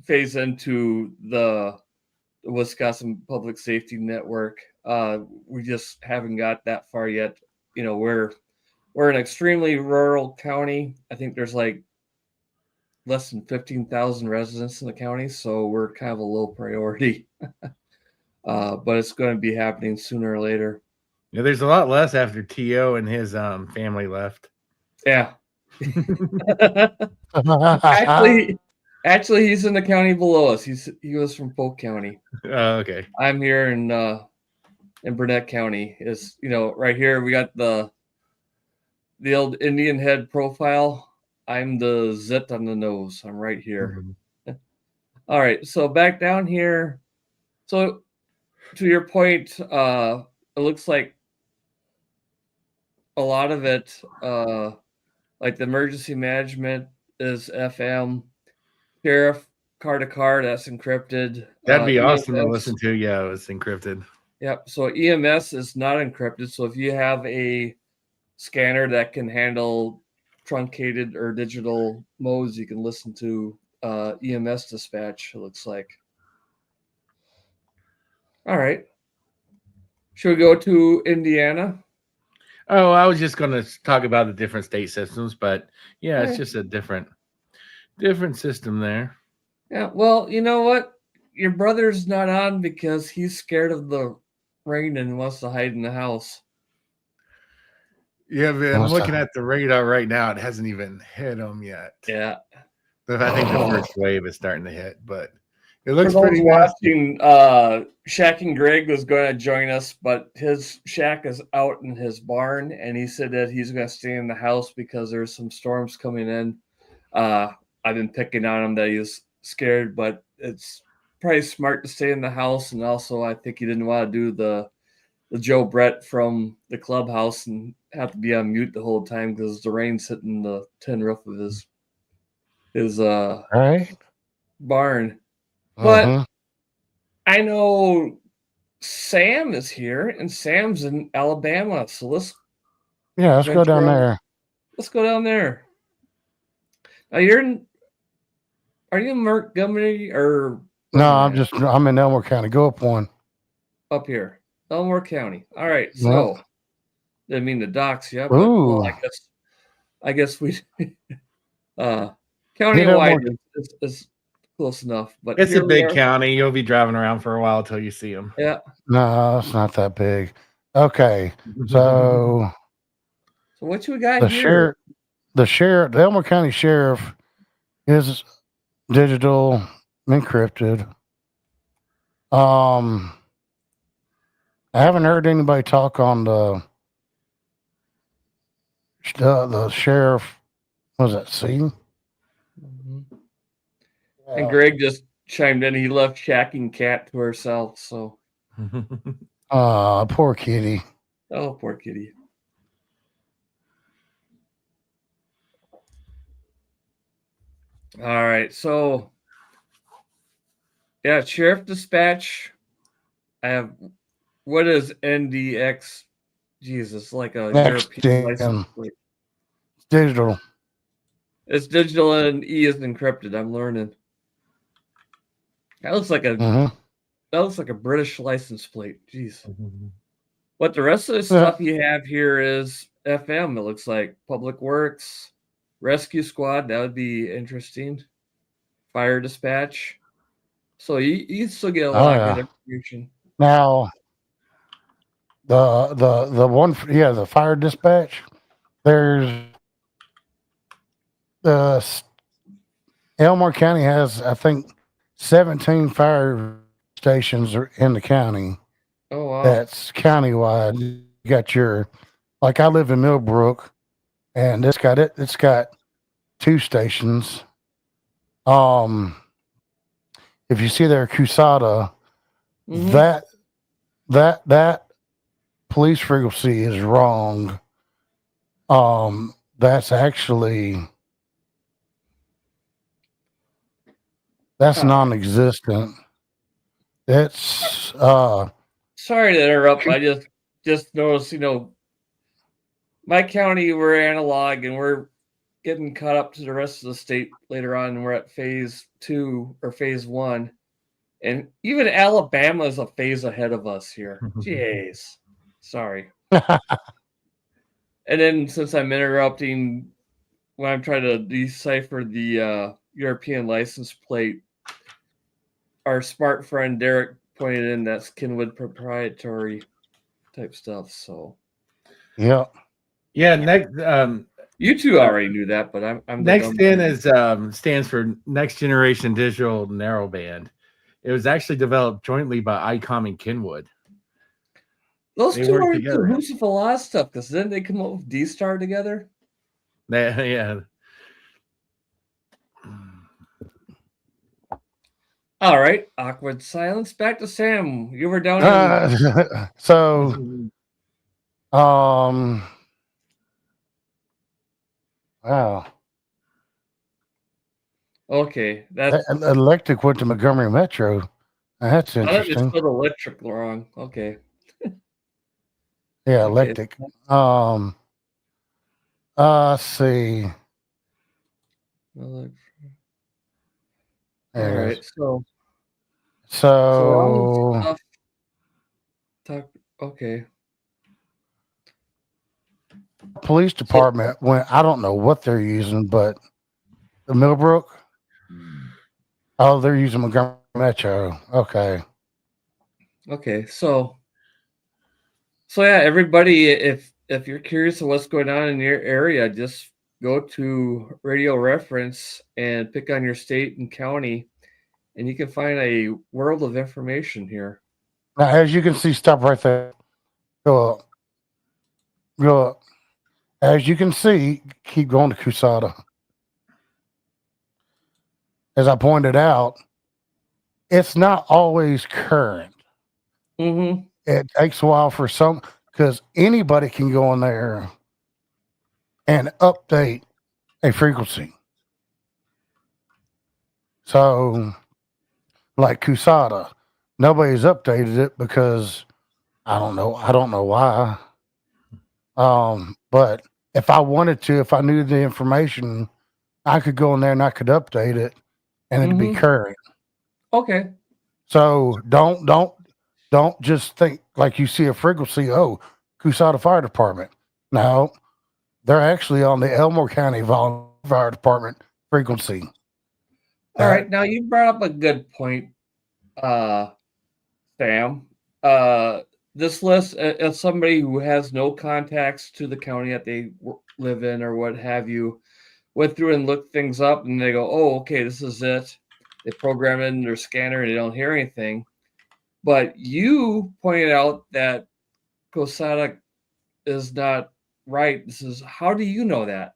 phased into the Wisconsin Public Safety Network. We just haven't got that far yet. We're an extremely rural county. I think there's like less than 15,000 residents in the county, so we're kind of a low priority. But it's going to be happening sooner or later. Yeah, there's a lot less after T.O. and his family left. Yeah. Actually, he's in the county below us. He was from Polk County. Oh, okay. I'm here in Burnett County. Is right here we got the old Indian head profile. I'm the zit on the nose. I'm right here. Mm-hmm. All right, so back down here. So to your point, it looks like a lot of it, like the emergency management is FM, sheriff car to car, that's encrypted. That'd be awesome to listen to. Yeah, it's encrypted. Yep. So EMS is not encrypted. So if you have a scanner that can handle truncated or digital modes, you can listen to EMS dispatch, it looks like. All right. Should we go to Indiana? Oh, I was just going to talk about the different state systems, but yeah, it's just a different system there. Yeah, well, you know what? Your brother's not on because he's scared of the rain and wants to hide in the house. Yeah, man, I'm looking at the radar right now. It hasn't even hit him yet. Yeah. I think the first wave is starting to hit, but It looks For those pretty nasty. watching, Shaq and Greg was going to join us, but his shack is out in his barn, and he said that he's going to stay in the house because there's some storms coming in. I've been picking on him that he was scared, but it's probably smart to stay in the house. And also, I think he didn't want to do the Joe Brett from the clubhouse and have to be on mute the whole time because the rain's hitting the tin roof of his Right? barn. But Mhm. I know Sam is here, and Sam's in Alabama. So let's Yeah, let's go down venture on. there. Let's go down there. Now are you in Montgomery or where No, am I at? I'm in Elmore County. Go up one. Up here, Elmore County. All right, Yep. so didn't mean to dox you, but well, Ooh. I guess we Hit county-wide Elmore. is close enough. But It's a here we big are. county. You'll be driving around for a while till you see them. Yeah. No, it's not that big. Okay. So So what you got the here? the Elmore County Sheriff is digital encrypted. I haven't heard anybody talk on the sheriff. Was that C? Mhm. And Greg just chimed in. He left Shaq and Cat to herself. So, Poor kitty. oh, poor kitty. All right. So, yeah, Sheriff Dispatch. I have what is NDX? Jesus, like a Next European license in plate. digital. It's digital and E is encrypted. I'm learning. That looks like a British license plate. Jeez. But the rest of the Yeah. stuff you have here is FM. It looks like Public Works, Rescue Squad. That would be interesting. Fire Dispatch. So you still get a Oh lot of good yeah. information. Now the one the fire dispatch. There's Elmore County has I think 17 fire stations in the county. Oh wow. That's countywide. You got your like I live in Millbrook, and it's got 2 stations. If you see there Cusada, Mhm. that police frequency is wrong. That's actually that's All right. non-existent. It's Sorry to interrupt. I just noticed, my county, we're analog and we're getting caught up to the rest of the state later on. And we're at phase 2 or phase 1. And even Alabama is a phase ahead of us here. Jeez. Sorry. And then since I'm interrupting when I'm trying to decipher the European license plate, our smart friend Derek pointed in that's Kenwood proprietary type stuff. So yeah. Yeah, next you two already knew that, but I'm the next dumb in kid. is stands for Next Generation Digital Narrowband. It was actually developed jointly by ICOM and Kenwood. Those They two work are together. cahoots with a lot of stuff because then they come up with D-Star together. Yeah. All right, awkward silence. Back to Sam. You were down in So wow. okay. That's Electric went to Montgomery Metro. That's I thought they interesting. spelled electric wrong. Okay. Yeah, Okay. electric. Let's see. All There it right. is. So all this So stuff. Okay. police department went. I don't know what they're using, but the Millbrook. Oh, they're using Montgomery Metro. Okay. Okay. So yeah, everybody, if you're curious of what's going on in your area, just go to Radio Reference and pick on your state and county, and you can find a world of information here. Now, as you can see, stop right there. Go up. Go up. As you can see, keep going to CUSADA. As I pointed out, it's not always current. Mm-hmm. It takes a while for some, because anybody can go in there and update a frequency. So, like CUSADA, nobody's updated it because I don't know why. But if I wanted to, if I knew the information, I could go in there and I could update it, and it'd be current. Okay. So don't just think like you see a frequency. Oh, CUSADA Fire Department. No, they're actually on the Elmore County Volunteer Fire Department frequency. All right. Now you brought up a good point, Sam. This list, if somebody who has no contacts to the county that they live in or what have you, went through and looked things up, and they go, "Oh, okay, this is it." They program it in their scanner, and they don't hear anything. But you pointed out that COSADA is not right. This is how do you know that?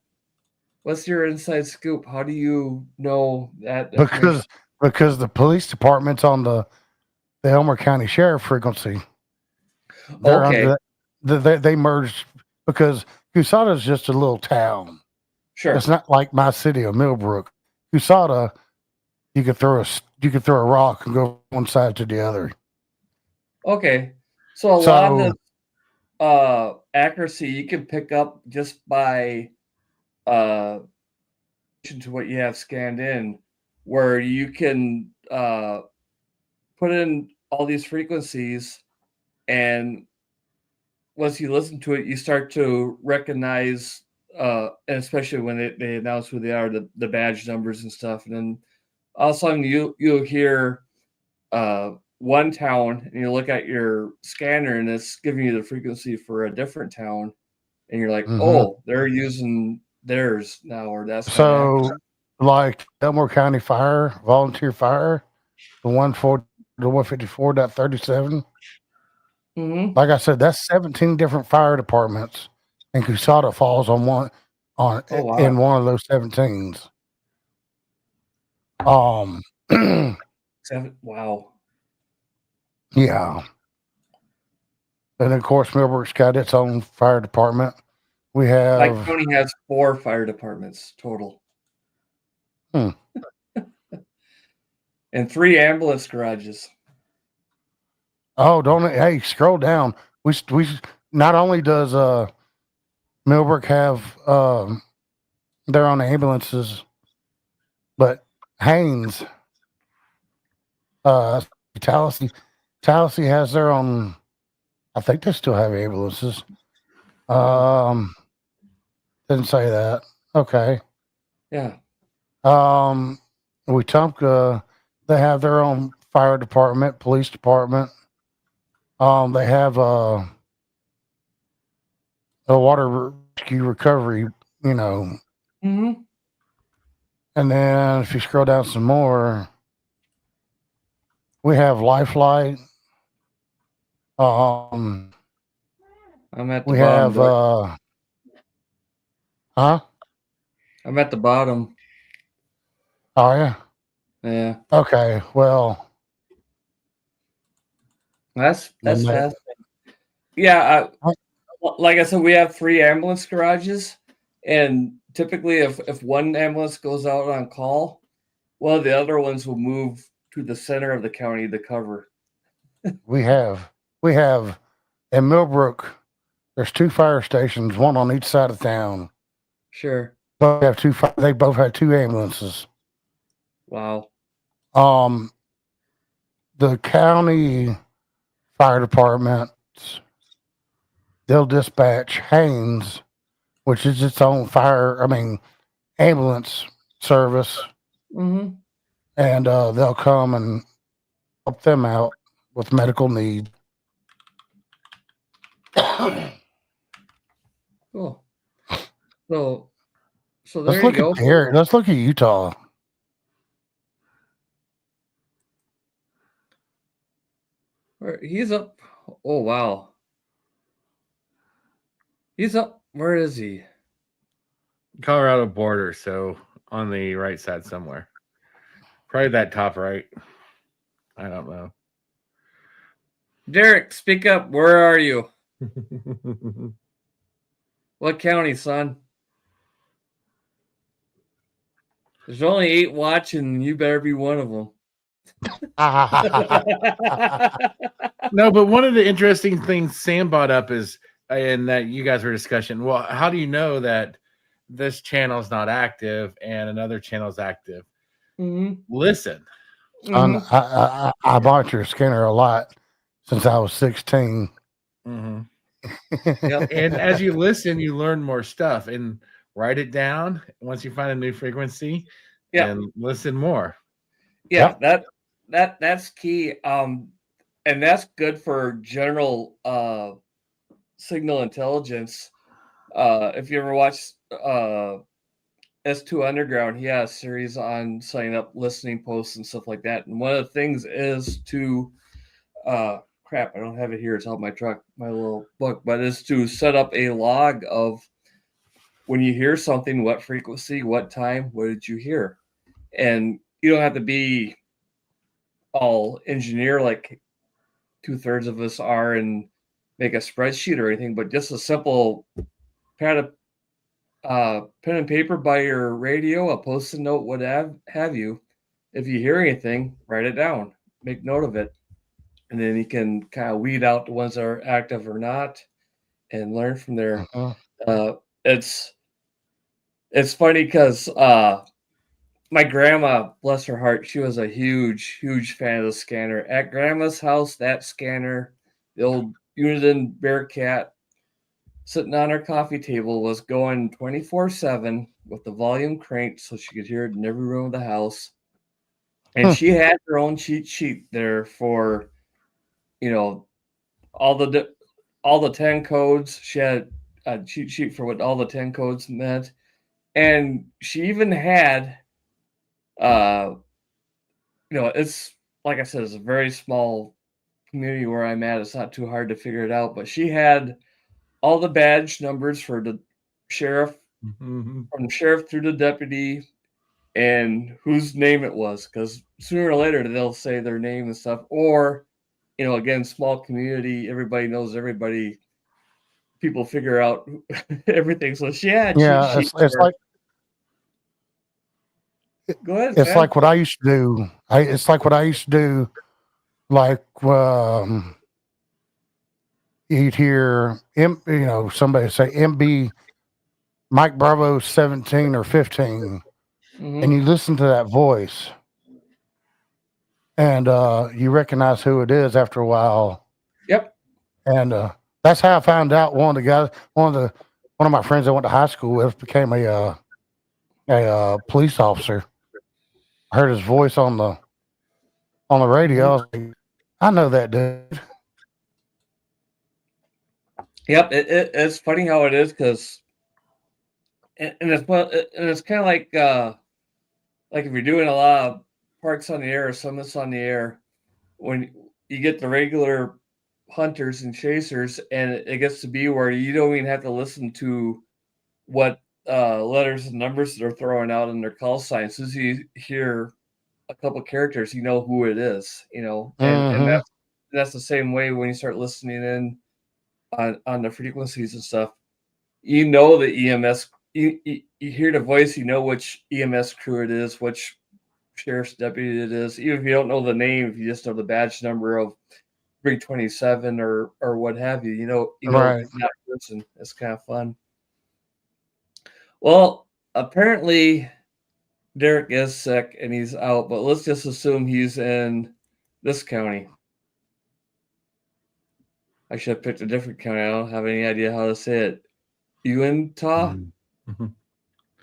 What's your inside scoop? How do you know that information? Because the police department's on the Elmer County Sheriff frequency. They're Okay, under they merged because CUSADA is just a little town. sure. It's not like my city of Millbrook. CUSADA, you could throw a rock and go one side to the other. Okay, so a lot of the accuracy you can pick up just by to what you have scanned in, where you can put in all these frequencies, and once you listen to it, you start to recognize, and especially when they announce who they are, the badge numbers and stuff, and then all of a sudden you'll hear one town, and you look at your scanner, and it's giving you the frequency for a different town, and you're like, oh, they're using theirs now, or that's so like Elmore County Fire, volunteer fire, the 154.37. Like I said, that's 17 different fire departments, and CUSADA falls on one in one of those 17s. Wow. Yeah. And of course, Millbrook's got its own fire department. We have. My county has 4 fire departments total. And 3 ambulance garages. Oh, don't it? Hey, scroll down. We not only does Millbrook have their own ambulances, but Haynes, Tallahassee has their own. I think they still have ambulances. Didn't say that. Okay. Yeah. Wetumpka, they have their own fire department, police department. They have a water rescue recovery, And then if you scroll down some more, we have Lifelight. I'm at the we bottom. Have I'm at the bottom. Oh yeah. Yeah. Okay. Well, that's fascinating. Yeah. Like I said, we have 3 ambulance garages, and typically, if one ambulance goes out on call, one of the other ones will move to the center of the county to cover. we have in Millbrook. There's 2 fire stations, one on each side of town. Sure. But they have 2. They both have 2 ambulances. Wow. The county fire departments, they'll dispatch Haynes, which is its own ambulance service. And they'll come and help them out with medical need. Cool. So there let's you look go. Let's look at Utah. He's up. Oh wow. He's up. Where is he? Colorado border, so on the right side somewhere. Probably that top right. I don't know. Derek, speak up. Where are you? What county, son? There's only 8 watching. You better be one of them. No, but one of the interesting things Sam brought up is, and that you guys were discussing, well, how do you know that this channel is not active and another channel is active? Mhm. Listen. Mhm. I monitor Skinner a lot since I was 16. Mhm. Yep. And as you listen, you learn more stuff and write it down once you find a new frequency Yeah. and listen more. Yeah, Yep. that's key. And that's good for general signal intelligence. If you ever watch S2 Underground, he has a series on setting up listening posts and stuff like that. And one of the things is to crap, I don't have it here. It's out my truck, my little book, but is to set up a log of when you hear something, what frequency, what time, what did you hear? And you don't have to be all engineer like 2/3 of us are and make a spreadsheet or anything, but just a simple pad of pen and paper by your radio, a post-it note, what have you. If you hear anything, write it down, make note of it, and then you can kind of weed out the ones that are active or not, and learn from there. Mhm. It's funny because my grandma, bless her heart, she was a huge fan of the scanner. At grandma's house, that scanner, the old Uniden Bearcat, sitting on her coffee table, was going 24/7 with the volume cranked so she could hear it in every room of the house. And Hmm. she had her own cheat sheet there for, you know, all the 10 codes. She had a cheat sheet for what all the 10 codes meant. And she even had uh it's like I said, it's a very small community where I'm at. It's not too hard to figure it out, but she had all the badge numbers for the sheriff, Mhm. from the sheriff through the deputy, and whose name it was, because sooner or later they'll say their name and stuff. Or, again, small community, everybody knows everybody. People figure out everything. So she had a cheat Yeah, sheet it's for. like Go ahead, it's Sam. like what I used to do. It's like what I used to do. Like you'd hear somebody say MB Mike Bravo 17 or 15, and Hmm. you listen to that voice, and you recognize who it is after a while. Yep. And that's how I found out one of my friends I went to high school with became a police officer. I heard his voice on the radio. Hmm. I was like, I know that dude. Yep. It's funny how it is because, and it's kind of like if you're doing a lot of parks on the air or summits on the air, when you get the regular hunters and chasers, and it gets to be where you don't even have to listen to what letters and numbers they're throwing out in their call signs. As soon as you hear a couple characters, you know who it is. And Hmm. that's the same way when you start listening in on the frequencies and stuff. You know the EMS. You hear the voice. You know which EMS crew it is, which sheriff's deputy it is. Even if you don't know the name, if you just know the badge number of Brig 27 or what have you, you know Right. that person. It's kind of fun. Well, apparently Derek is sick and he's out, but let's just assume he's in this county. I should have picked a different county. I don't have any idea how to say it. Uintah? Mhm.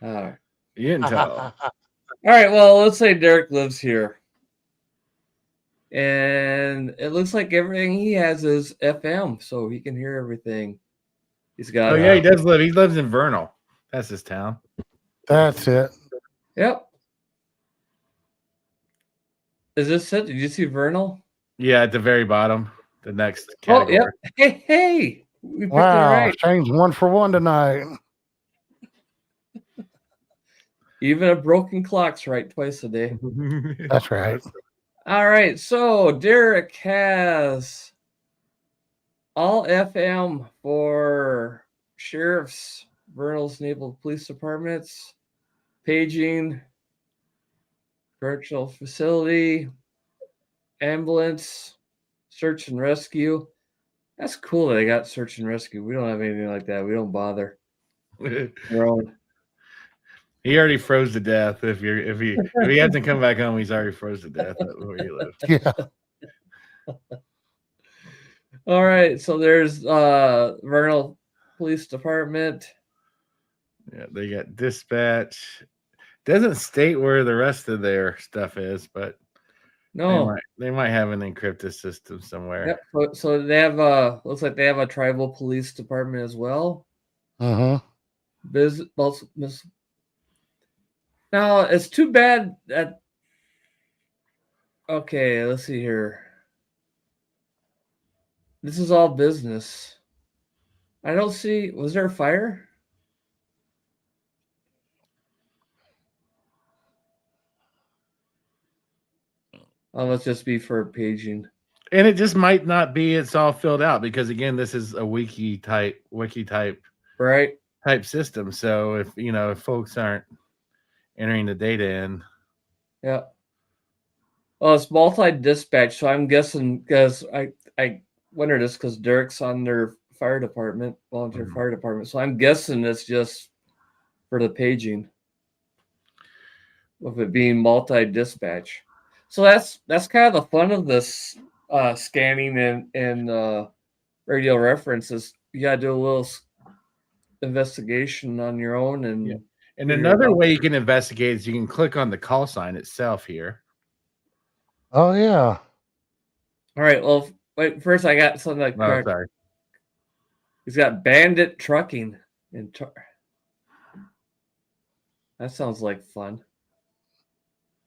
All right. You didn't tell. All right. Well, let's say Derek lives here. And it looks like everything he has is FM, so he can hear everything. He's Oh got, yeah, he does live. He lives in Vernal. That's his town. That's it. yep. Is this it? Did you see Vernal? Yeah, at the very bottom. the next Oh, category. yep. Hey, we picked it Wow, right. Shane's 1-for-1 tonight. Even a broken clock's right twice a day. That's right. All right, so Derek has all FM for sheriffs, Vernal's Naval Police Departments, paging, correctional facility, ambulance, search and rescue. That's cool that they got search and rescue. We don't have anything like that. We don't bother. Our own. He already froze to death. If he hasn't come back home, he's already froze to death where you live. Yeah. All right, so there's Vernal Police Department. Yeah, they got dispatch. Doesn't state where the rest of their stuff is, but No. they might have an encrypted system somewhere. Yep. So they have looks like they have a tribal police department as well. Mm-hmm. Now it's too bad that. Okay, let's see here. This is all business. I don't see. Was there a fire? Oh, let's just be for paging. And it just might not be it's all filled out because again, this is a wiki type Right. type system. So if folks aren't entering the data in. Yeah. Oh, it's multi-dispatch, so I'm guessing because I wondered this because Derek's on their fire department, volunteer fire department. So I'm guessing it's just for the paging of it being multi-dispatch. So that's kind of the fun of this scanning and radio references. You gotta do a little investigation on your own and. Yeah. And another way you can investigate is you can click on the call sign itself here. Oh yeah. All right. Well, wait. First, I got something like. Oh, sorry. He's got Bandit Trucking and. That sounds like fun.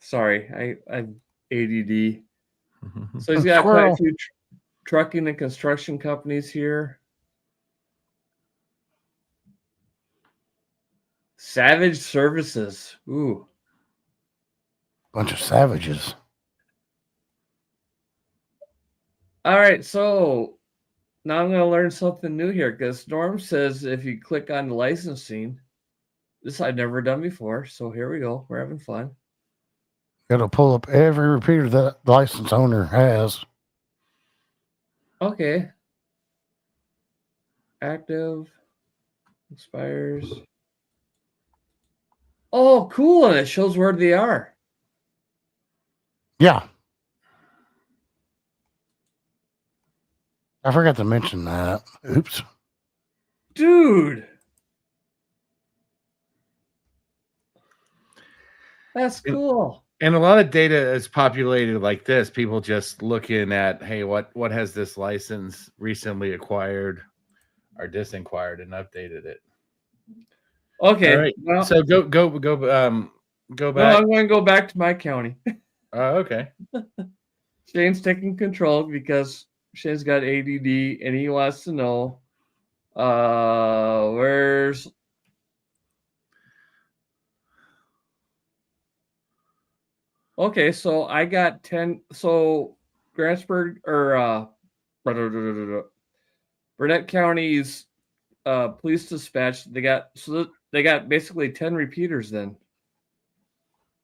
Sorry, I'm ADD. So he's got quite a few trucking and construction companies here. Savage Services. Ooh. Bunch of savages. All right, so now I'm going to learn something new here because Norm says if you click on the licensing, this I've never done before. So here we go. We're having fun. It'll pull up every repeater that the license owner has. Okay. Active. Expires. Oh, cool. And it shows where they are. Yeah. I forgot to mention that. Oops. Dude. That's cool. And a lot of data is populated like this. People just looking at, hey, what has this license recently acquired or disinquired and updated it. Okay. All right. Well, so go back. No, I'm going to go back to my county. Okay. Shane's taking control because Shane's got ADD and he wants to know where's. Okay, so I got 10. So Grantsburg or Burnett County's police dispatch, they got basically 10 repeaters then.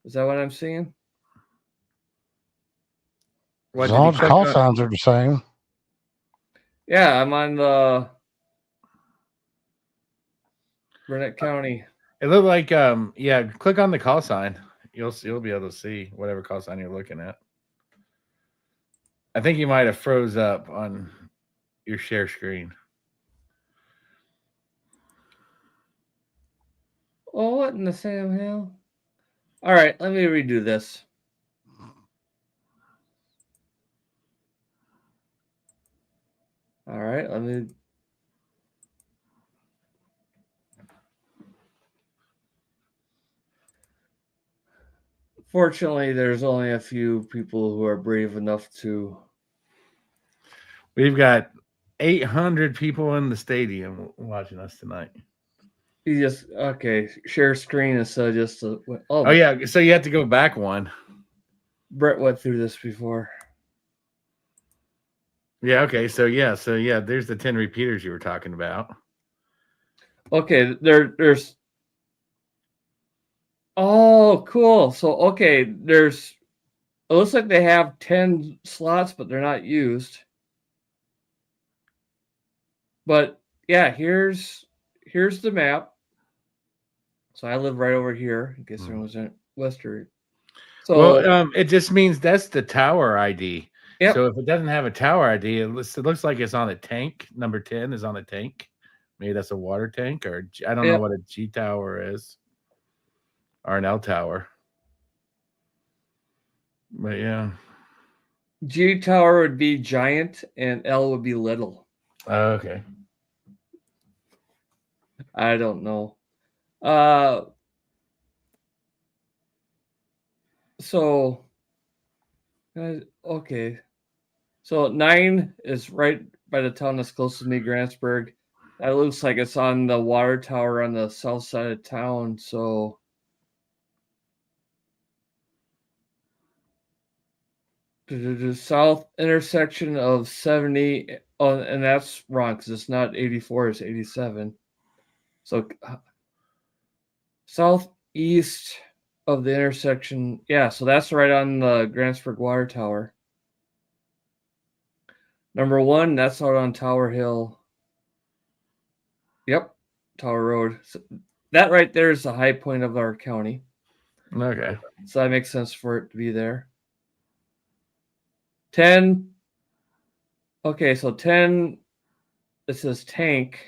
Is that what I'm seeing? All the call signs are the same. Yeah, I'm on the Burnett County. It looked like click on the call sign. You'll be able to see whatever call sign you're looking at. I think you might have froze up on your share screen. Oh, what in the same hell? All right, let me redo this. All right, let me. Fortunately, there's only a few people who are brave enough to. We've got 800 people in the stadium watching us tonight. You just share screen instead of just Oh yeah, so you have to go back one. Brett went through this before. Yeah, okay. So there's the 10 repeaters you were talking about. Okay, there's oh cool. So there's it looks like they have 10 slots, but they're not used. But yeah, here's the map. So I live right over here, in case there was in Western. So it just means that's the tower ID. Yep. So if it doesn't have a tower ID, it looks like it's on a tank. Number 10 is on a tank. Maybe that's a water tank, or I don't know what a G tower is, or an L tower. But yeah, G tower would be giant and L would be little. Okay. I don't know. So okay. So 9 is right by the town that's close to me, Grantsburg. That looks like it's on the water tower on the south side of town. So the south intersection of 70, and that's wrong because it's not 84, it's 87. So southeast of the intersection, yeah, so that's right on the Grantsburg water tower. Number 1, that's out on Tower Hill. Yep, Tower Road. So that right there is the high point of our county. Okay. So that makes sense for it to be there. 10. Okay, so 10, it says tank.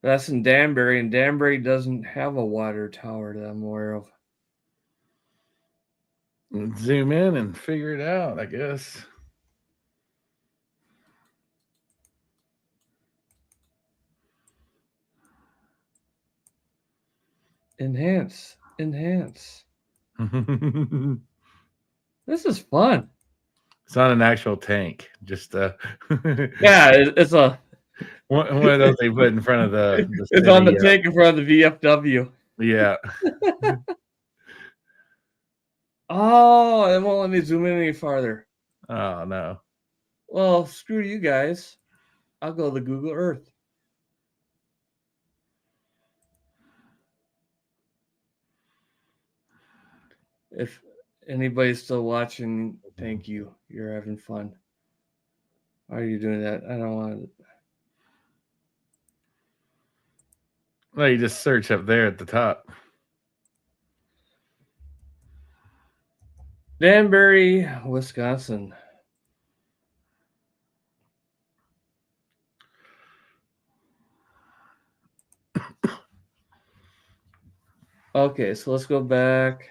That's in Danbury, and Danbury doesn't have a water tower that I'm aware of. Zoom in and figure it out, I guess. Enhance. This is fun. It's not an actual tank, just yeah, it's a one of those they put in front of the it's on the tank in front of the VFW. Yeah. Oh, it won't let me zoom in any farther. Oh no. Well, screw you guys. I'll go to Google Earth. If anybody's still watching, thank you. You're having fun. Why are you doing that? I don't want to. Well, you just search up there at the top. Danbury, Wisconsin. Okay, so let's go back.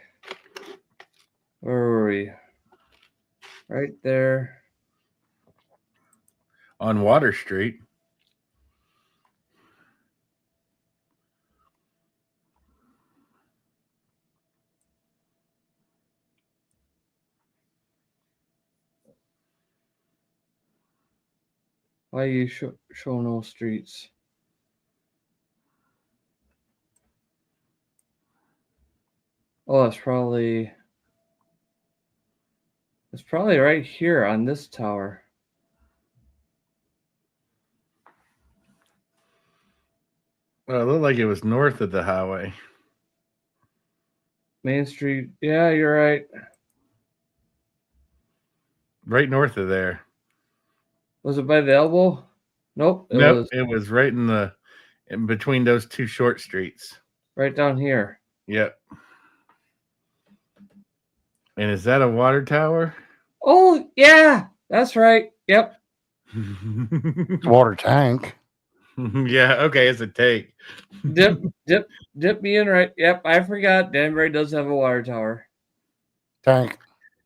Where were we? Right there. On Water Street. Why you show no streets? Oh, it's probably right here on this tower. Well, it looked like it was north of the highway. Main Street. Yeah, you're right. Right north of there. Was it by the elbow? Nope. It was right in between those two short streets. Right down here. Yep. And is that a water tower? Oh, yeah. That's right. Yep. Water tank. Yeah, okay, it's a tank. Dip me in right. Yep, I forgot. Danbury does have a water tower. Tank.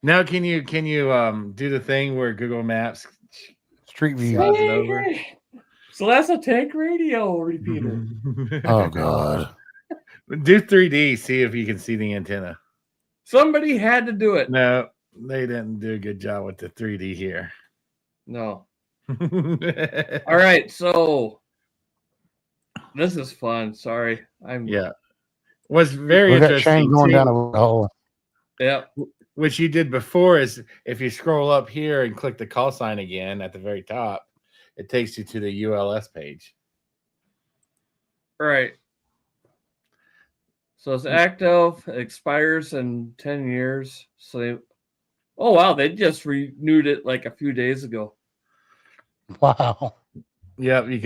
Now can you do the thing where Google Maps Street view. Over? So that's a tank radio repeater. Oh god. Do 3D, see if you can see the antenna. Somebody had to do it. No, they didn't do a good job with the 3D here. No. All right, so this is fun. Sorry, Yeah. What's very We got Shane interesting going down too, a hole. Yep. which you did before, is if you scroll up here and click the call sign again at the very top, it takes you to the ULS page. Right. So it's active, expires in 10 years. So oh wow, they just renewed it like a few days ago. Wow. Yep, you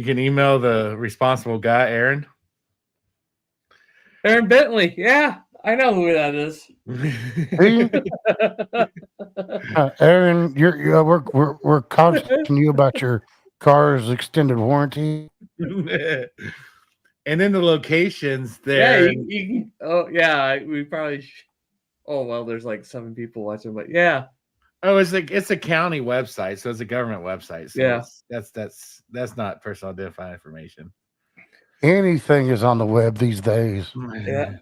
can email the responsible guy, Aaron. Aaron Bentley, yeah, I know who that is. See, Aaron, we're contacting you about your car's extended warranty. And then the locations Yeah, there. you can. Oh yeah, we probably. Oh well, there's like 7 people watching, but yeah, Oh, it's a county website, so it's a government website. So Yeah. that's not personal identifying information. Anything is on the web these days. yeah,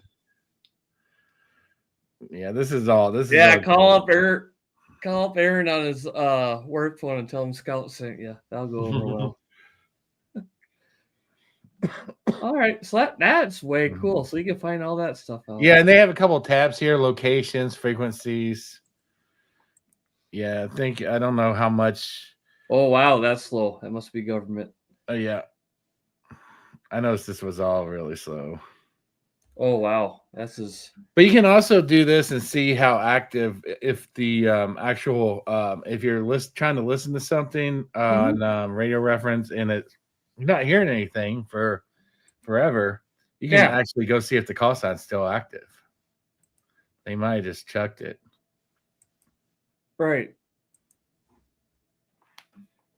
Yeah, this is all. yeah. Call up Aaron on his work phone and tell him Scout sent you. That'll go over well. All right, so that's way cool. So you can find all that stuff out. Yeah, and they have a couple of tabs here: locations, frequencies. Yeah, I don't know how much. Oh wow, that's slow. That must be government. Yeah, I noticed this was all really slow. Oh wow, this is. But you can also do this and see how active, if the actual, if you're trying to listen to something on radio reference and you're not hearing anything for forever, you can actually go see if the call sign's still active. They might have just chucked it. Right.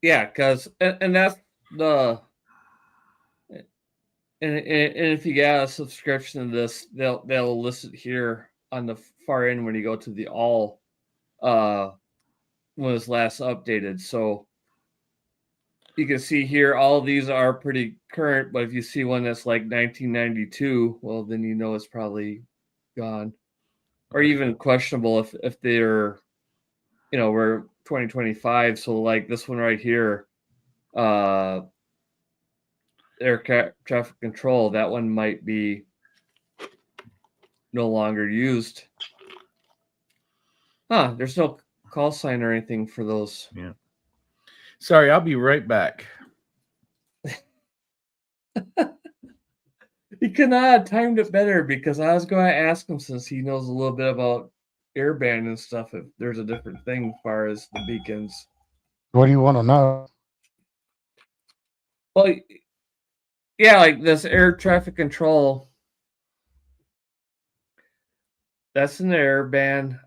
Yeah, because and that's the. And if you got a subscription to this, they'll list it here on the far end when you go to the all when it was last updated. So you can see here all of these are pretty current, but if you see one that's like 1992, well then you know it's probably gone. Or even questionable if they're we're 2025, so like this one right here, air traffic control, that one might be no longer used. There's no call sign or anything for those. Yeah. Sorry, I'll be right back. He could not have timed it better, because I was going to ask him, since he knows a little bit about airband and stuff, if there's a different thing as far as the beacons. What do you want to know? Well, yeah, like this air traffic control. That's an airband.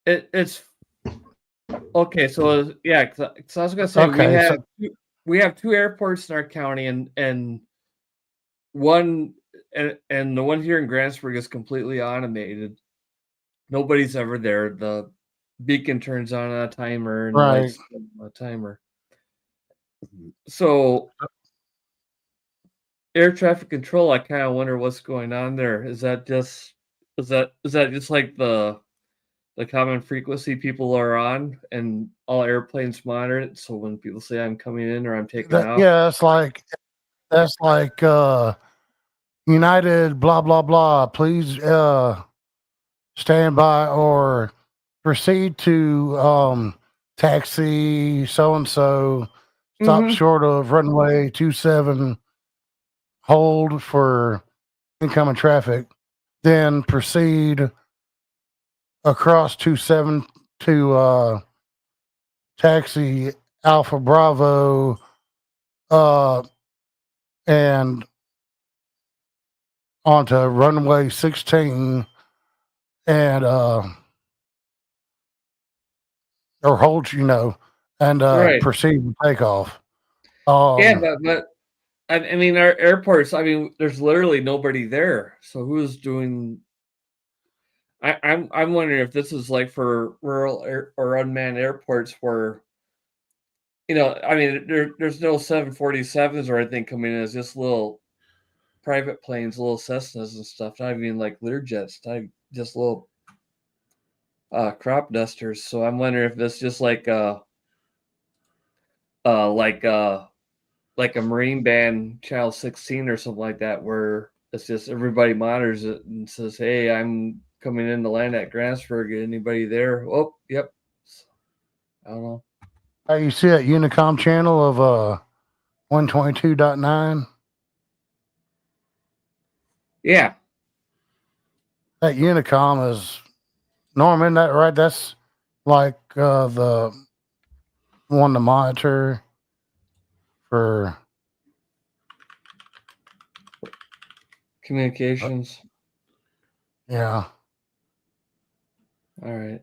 It's okay. So yeah, so I was gonna say Okay, we have 2 airports in our county, and one and the one here in Grantsburg is completely automated. Nobody's ever there. The beacon turns on a timer and Right. lights on a timer. So air traffic control, I kind of wonder what's going on there. Is that just like the common frequency people are on, and all airplanes monitor it? So when people say I'm coming in or I'm taking off, Yeah, that's like United blah blah blah. Please stand by or proceed to taxi so and so. Stop short of runway 27. Hold for incoming traffic. Then proceed across 27 to taxi Alpha Bravo and onto runway 16 and or hold, and right? proceed with takeoff. Yeah, but I mean, our airports. I mean, there's literally nobody there. So who's doing? I'm wondering if this is like for rural or unmanned airports where, I mean, there's no 747s or anything coming in. It's just little private planes, little Cessnas and stuff. Not even like Learjets. Just little crop dusters. So I'm wondering if it's just like like a Marine Band Channel 16 or something like that, where it's just everybody monitors it and says, "Hey, I'm coming in to land at Grantsburg. Anybody there?" Oh, yep. I don't know. You see that Unicom channel of 122.9? Yeah. That Unicom is Norman, that right? That's like the one to monitor for Communications. yeah. All right.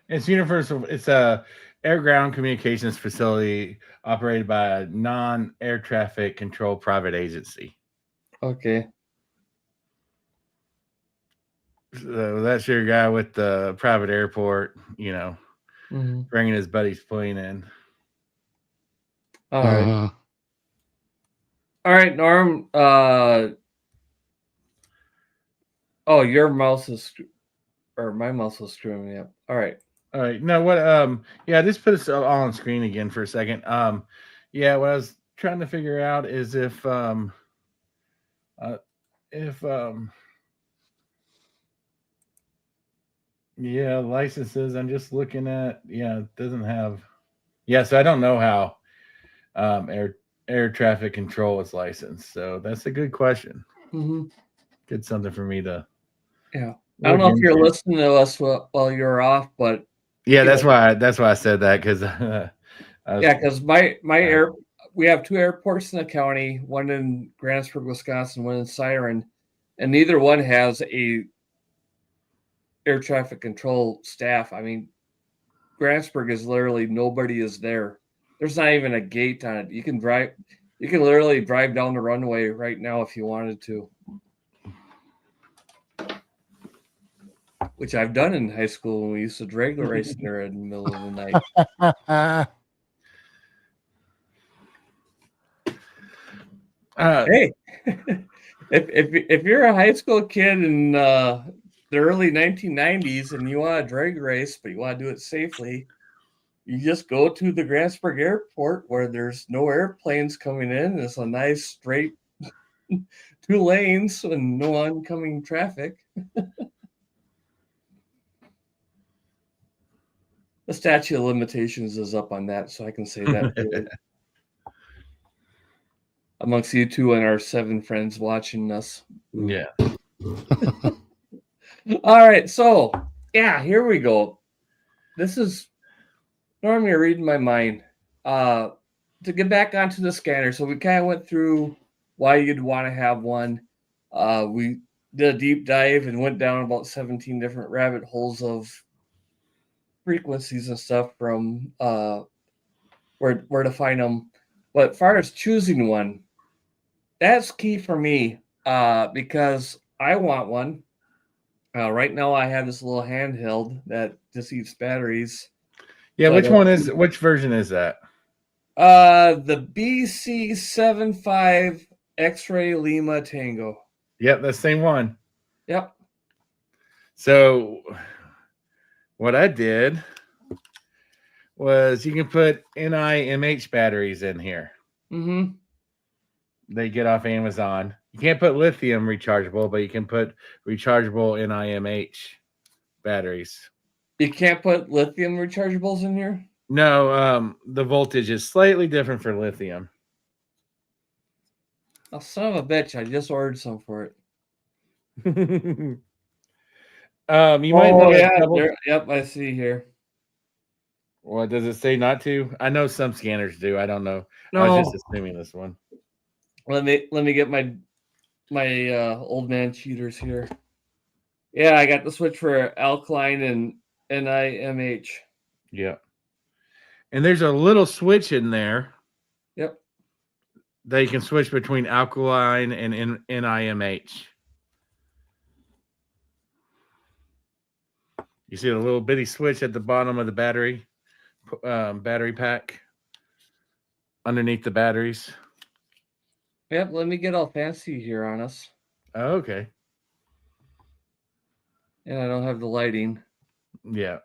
It's universal. It's a air-ground communications facility operated by a non-air traffic control private agency. Okay. So that's your guy with the private airport, Mm-hmm. bringing his buddy's plane in. All right. Mhm. All right, Norm. Oh, your mouse is, or my mouse is screwing me up. All right. All right. No, what? Yeah, just put us all on screen again for a second. Yeah, what I was trying to figure out is if yeah, licenses. I'm just looking at. Yeah, it doesn't have. Yeah, so I don't know how air traffic control is licensed. So that's a good question. Mm-hmm. Good something for me to Yeah. I don't look know if you're into. listening to us while you're off, but Yeah, you know, that's why I said that because yeah, because my we have two airports in the county, one in Grantsburg, Wisconsin, one in Siren, and neither one has a air traffic control staff. I mean, Grantsburg is literally nobody is there. There's not even a gate on it. You can literally drive down the runway right now if you wanted to, which I've done in high school when we used to drag the race there in the middle of the night. Hey, if you're a high school kid in the early 1990s and you want a drag race, but you want to do it safely, you just go to the Grantsburg Airport where there's no airplanes coming in. It's a nice straight 2 lanes and no oncoming traffic. The statute of limitations is up on that, so I can say that freely. Amongst you two and our 7 friends watching us. Yeah. All right, so yeah, here we go. This is Norm, you're reading my mind. To get back onto the scanner, so we kind of went through why you'd want to have one. We did a deep dive and went down about 17 different rabbit holes of frequencies and stuff from where to find them. But as far as choosing one, that's key for me because I want one. Right now, I have this little handheld that just eats batteries. Yeah, But which version is that? The BC75 X-Ray Lima Tango. Yep, the same one. Yep. So what I did was you can put NIMH batteries in here. Mm-hmm. They get off Amazon. You can't put lithium rechargeable, but you can put rechargeable NIMH batteries. You can't put lithium rechargeables in here? No, the voltage is slightly different for lithium. Oh, son of a bitch. I just ordered some for it. You might want to double. Yep, I see here. What does it say not to? I know some scanners do. I don't know. No. I was just assuming this one. Let me get my old man cheaters here. Yeah, I got the switch for alkaline and NIMH. Yeah. And there's a little switch in there. Yep. That you can switch between alkaline and NIMH. You see a little bitty switch at the bottom of the battery pack underneath the batteries. Yep, let me get all fancy here on us. Oh, okay. And I don't have the lighting. Yeah.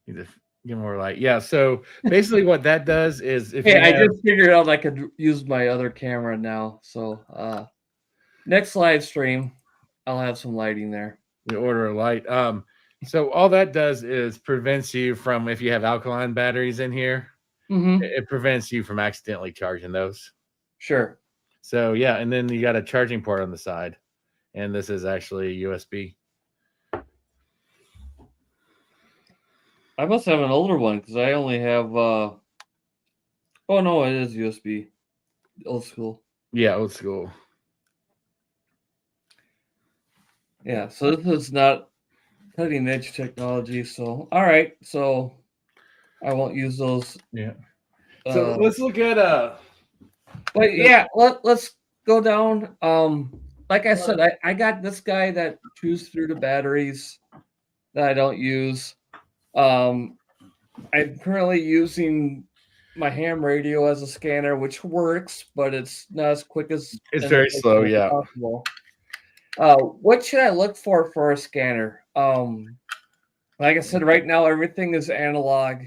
You just get more light. Yeah. So basically, what that does is if Hey, you I have, just figured out I could use my other camera now. So next live stream, I'll have some lighting there. you order a light. So all that does is prevents you from, if you have alkaline batteries in here, Mm-hmm. it prevents you from accidentally charging those. Sure. So yeah, and then you got a charging port on the side, and this is actually USB. I must have an older one because I only have. Oh no, it is USB, old school. Yeah, old school. Yeah, so this is not cutting edge technology. So all right, so I won't use those. Yeah. So let's look at But yeah, let's go down. Like I said, I got this guy that chews through the batteries that I don't use. I'm currently using my ham radio as a scanner, which works, but it's not as quick as it's very slow. Yeah. possible. What should I look for a scanner? Like I said, right now everything is analog.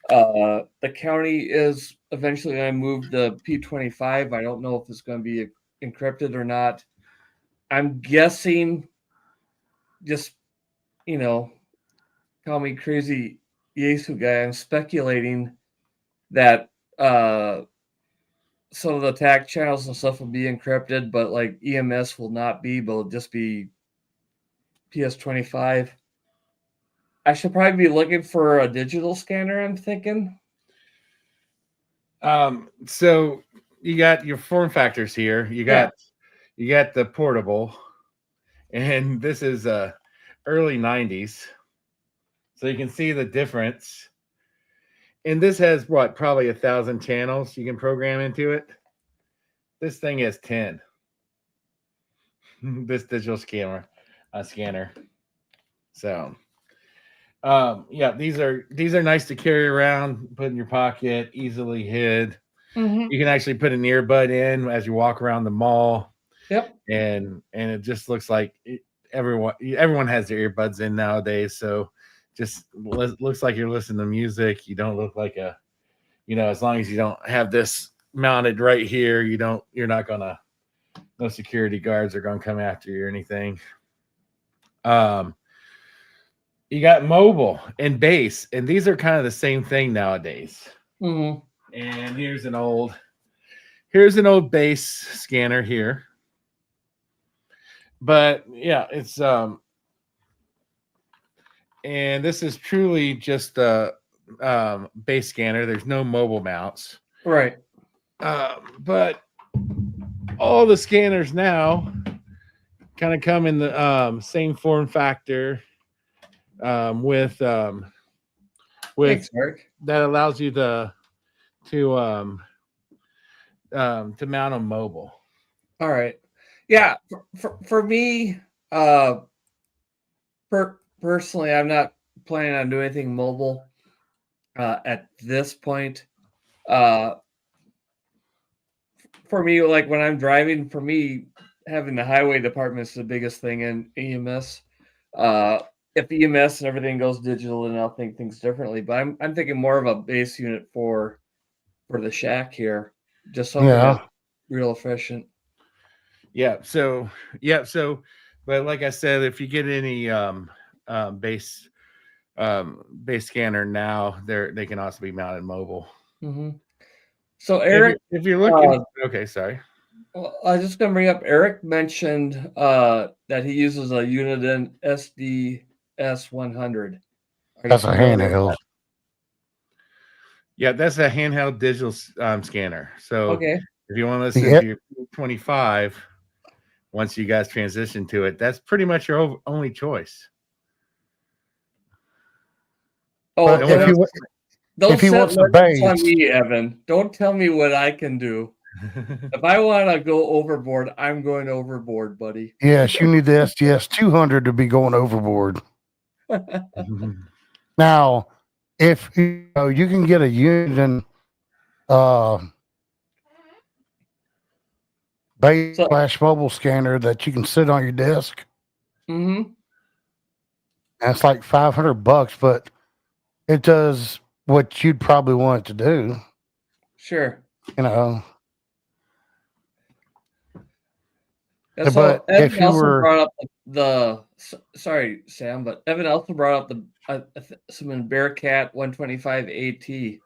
The county is eventually going to move the P25. I don't know if it's going to be encrypted or not. I'm guessing, just call me crazy Yesu guy. I'm speculating that some of the attack channels and stuff will be encrypted, but like EMS will not be, but it'll just be PS25. I should probably be looking for a digital scanner, I'm thinking. So you got your form factors here. You got the portable, and this is early 90s. So you can see the difference. And this has what, probably 1,000 channels you can program into it. This thing has 10. This digital scanner. So yeah, these are nice to carry around, put in your pocket, easily hid. Mm-hmm. You can actually put an earbud in as you walk around the mall. Yep. And it just looks like everyone has their earbuds in nowadays. So just looks like you're listening to music. You don't look like as long as you don't have this mounted right here, you're not gonna, no security guards are gonna come after you or anything. You got mobile and base, and these are kind of the same thing nowadays. Mm-hmm. And here's an old base scanner here. But yeah, it's and this is truly just a base scanner. There's no mobile mounts. Right. But all the scanners now kind of come in the same form factor with Thanks, Eric. that allows you to mount on mobile. All right. Yeah, for me, personally, I'm not planning on doing anything mobile at this point. For me, like when I'm driving, for me, having the highway department is the biggest thing in EMS. If EMS and everything goes digital, then I'll think things differently. But I'm thinking more of a base unit for the shack here, just something that's real efficient. Yeah. So, but like I said, if you get any base scanner now, they can also be mounted mobile. Mm-hmm. So Eric, if you're looking, okay, sorry. Well, I was just going to bring up. Eric mentioned that he uses a Uniden SDS 100. That's a handheld. Yeah, that's a handheld digital scanner. So okay, if you want to listen to your 25, once you guys transition to it, that's pretty much your only choice. Oh, if you want some base on me, Evan, don't tell me what I can do. If I want to go overboard, I'm going overboard, buddy. Yes, you need the SDS 200 to be going overboard. Now, if you can get a Uniden base / mobile scanner that you can sit on your desk. Mm-hmm. And it's like $500, but it does what you'd probably want it to do. Sure. You know. And so But Evan if you also were, brought up sorry, Sam, but Evan also brought up some Bearcat 125 AT. You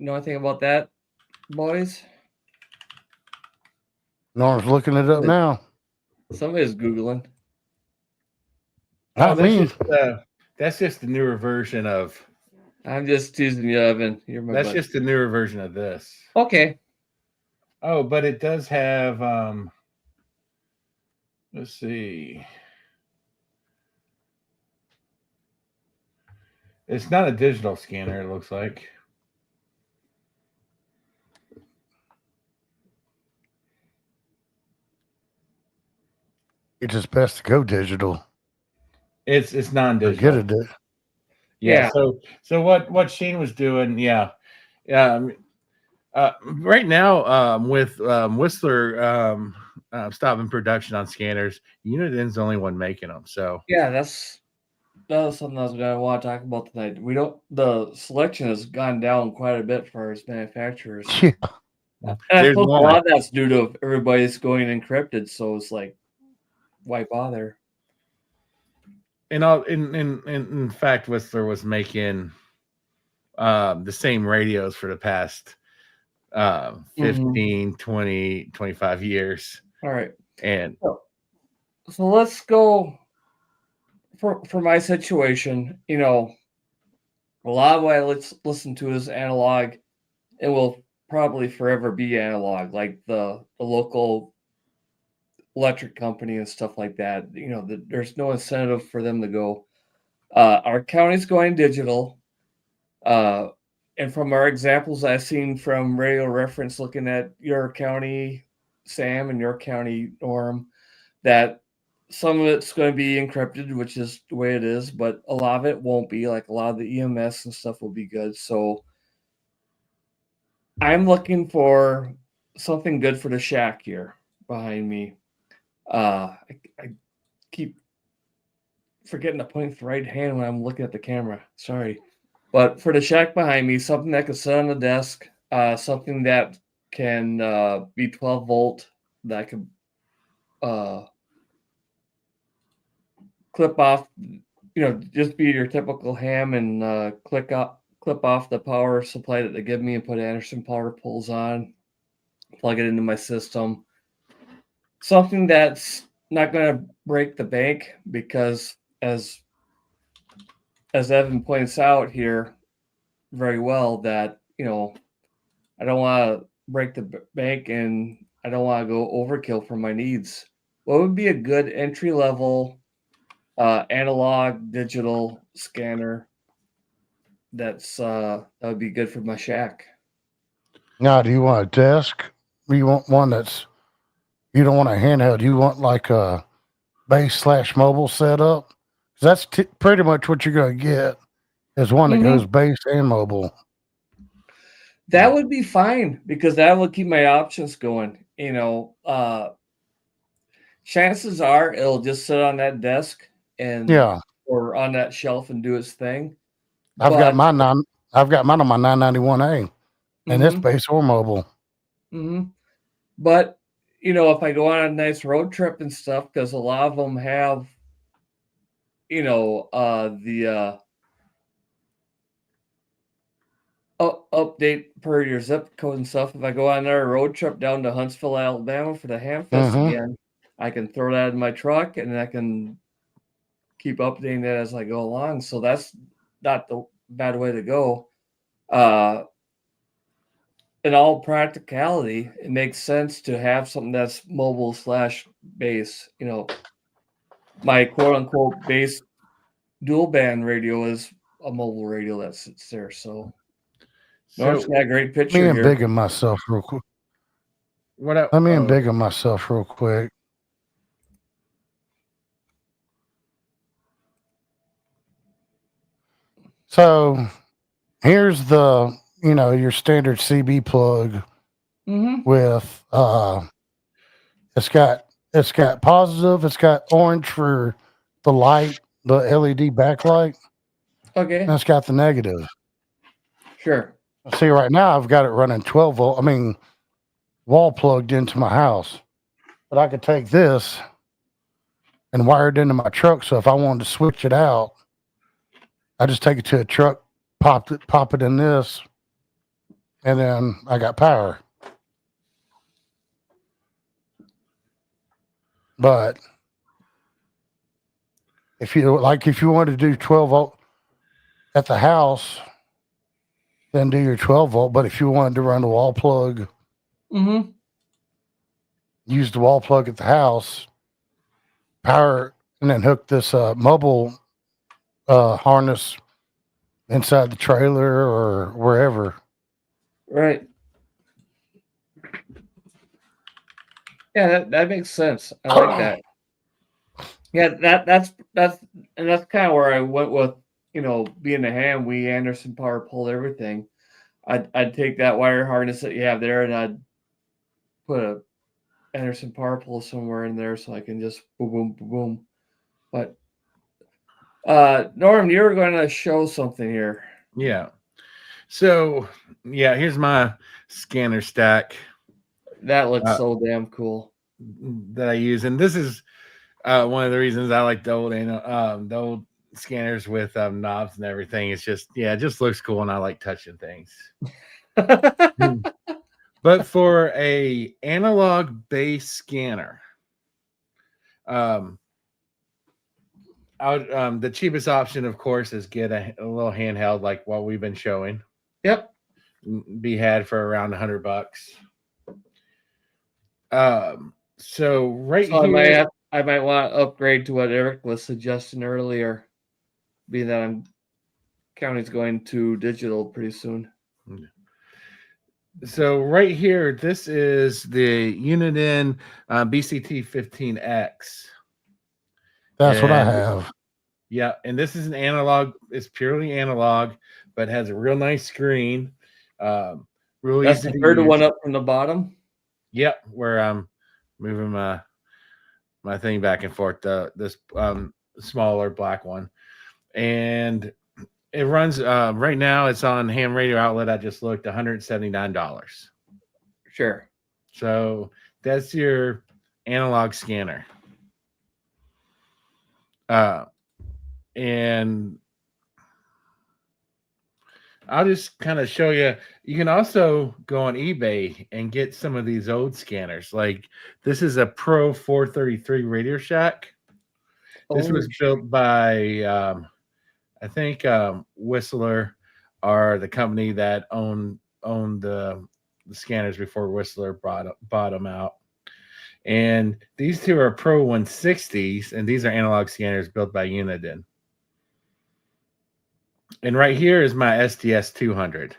know anything about that, boys? Norm's looking it up now. Somebody's Googling. Not me. That's just the newer version of. I'm just teasing you, Evan. You're my That's buddy. just the newer version of this. Okay. Oh, but it does have. Let's see. It's not a digital scanner. It looks like. It's just best to go digital. It's non-digital. Or get it. Yeah. So what Shane was doing, right now, with Whistler stopping production on scanners, United's the only one making them. So yeah, that was something I was going to want to talk about tonight. The selection has gone down quite a bit for us manufacturers. Yeah. And I suppose a lot of that's due to everybody's going encrypted, so it's like, why bother? in fact, Whistler was making the same radios for the past 15, 20, 25 years. All right. And so let's go for my situation. You know, a lot of what I listen to is analog. It will probably forever be analog, like the local electric company and stuff like that. You know, there's no incentive for them to go. Our county's going digital. And from our examples I've seen from Radio Reference, looking at your county, Sam, and your county, Norm, that some of it's going to be encrypted, which is the way it is, but a lot of it won't be. Like a lot of the EMS and stuff will be good. So I'm looking for something good for the shack here behind me. I keep forgetting to point the right hand when I'm looking at the camera. Sorry. But for the shack behind me, something that can sit on the desk, something that can be 12 volt, that can clip off, just be your typical ham and clip off the power supply that they give me and put Anderson power poles on, plug it into my system. Something that's not going to break the bank because as Evan points out here very well, that I don't want to break the bank and I don't want to go overkill for my needs. What would be a good entry level analog digital scanner that would be good for my shack? Now, do you want a desk? Or you want one you don't want a handheld? You want like a base/mobile setup? That's pretty much what you're going to get, is one that goes base and mobile. That would be fine because that would keep my options going. Chances are it'll just sit on that desk or on that shelf and do its thing. I've got mine on my 991A, and it's base or mobile. But if I go on a nice road trip and stuff, because a lot of them have, the update per your zip code and stuff. If I go on a road trip down to Huntsville, Alabama for the Hamfest again, I can throw that in my truck and I can keep updating it as I go along. So that's not the bad way to go. In all practicality, it makes sense to have something that's mobile/base. My quote unquote base dual band radio is a mobile radio that sits there. So Norm's got a great picture here. Let me embiggen myself real quick. Let me embiggen myself real quick. So here's the, your standard CB plug with it's got positive, it's got orange for the light, the LED backlight, Okay. that's got the negative. Sure. See, right now I've got it running 12 volt. I mean, wall plugged into my house, but I could take this and wire it into my truck. So if I wanted to switch it out, I just take it to a truck, pop it in this, and then I got power. But if you wanted to do 12 volt at the house, then do your 12 volt. But if you wanted to run the wall plug, use the wall plug at the house, power, and then hook this mobile harness inside the trailer or wherever. Right. Yeah, that makes sense. I like that. Yeah, that's kind of where I went with, being a ham. We Anderson power pulled everything. I'd take that wire harness that you have there, and I'd put a Anderson power pull somewhere in there so I can just boom, boom, boom, boom. But Norm, you were going to show something here. Yeah. So here's my scanner stack. That looks so damn cool. That I use, and this is one of the reasons I like the old scanners with knobs and everything. It's just it just looks cool, and I like touching things. But for a analog base scanner, the cheapest option, of course, is get a little handheld like what we've been showing. Yep. Be had for around $100. So here, I might want to upgrade to what Eric was suggesting earlier, being that county's going to digital pretty soon. So right here, this is the Uniden BCT 15X. That's what I have. Yeah, and this is an analog. It's purely analog, but has a real nice screen. Really That's the third one up from the bottom. Yep, where I'm moving my thing back and forth. This smaller black one, and it runs right now. It's on ham radio outlet. I just looked, $179. Sure. So that's your analog scanner. And I'll just kind of show you. You can also go on eBay and get some of these old scanners. Like this is a Pro 433 Radio Shack. This was built by, I think, Whistler, are the company that owned the scanners before Whistler bought them out. And these two are Pro 160s, and these are analog scanners built by Uniden. And right here is my SDS 200.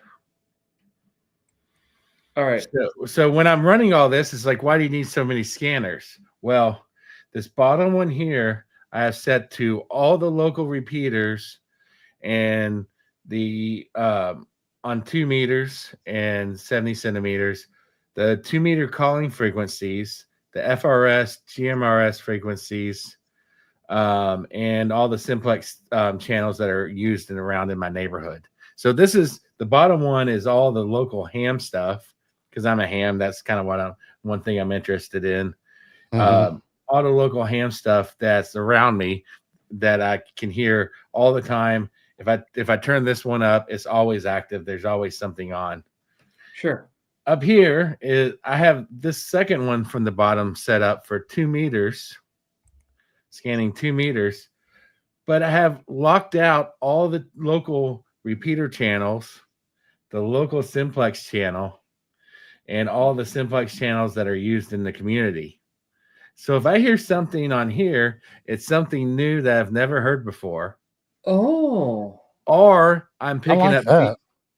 All right. So when I'm running all this, it's like, why do you need so many scanners? Well, this bottom one here, I have set to all the local repeaters and the on 2 meters and 70 centimeters, the 2 meter calling frequencies, the FRS, GMRS frequencies, and all the simplex channels that are used and around in my neighborhood. So this is the bottom one is all the local ham stuff, because I'm a ham. That's kind of one thing I'm interested in. All the local ham stuff that's around me that I can hear all the time. If I turn this one up, it's always active. There's always something on. Sure. Up here is I have this second one from the bottom set up for 2 meters, scanning 2 meters, but I have locked out all the local repeater channels, the local simplex channel, and all the simplex channels that are used in the community. So if I hear something on here, it's something new that I've never heard before. Oh. Or I'm picking up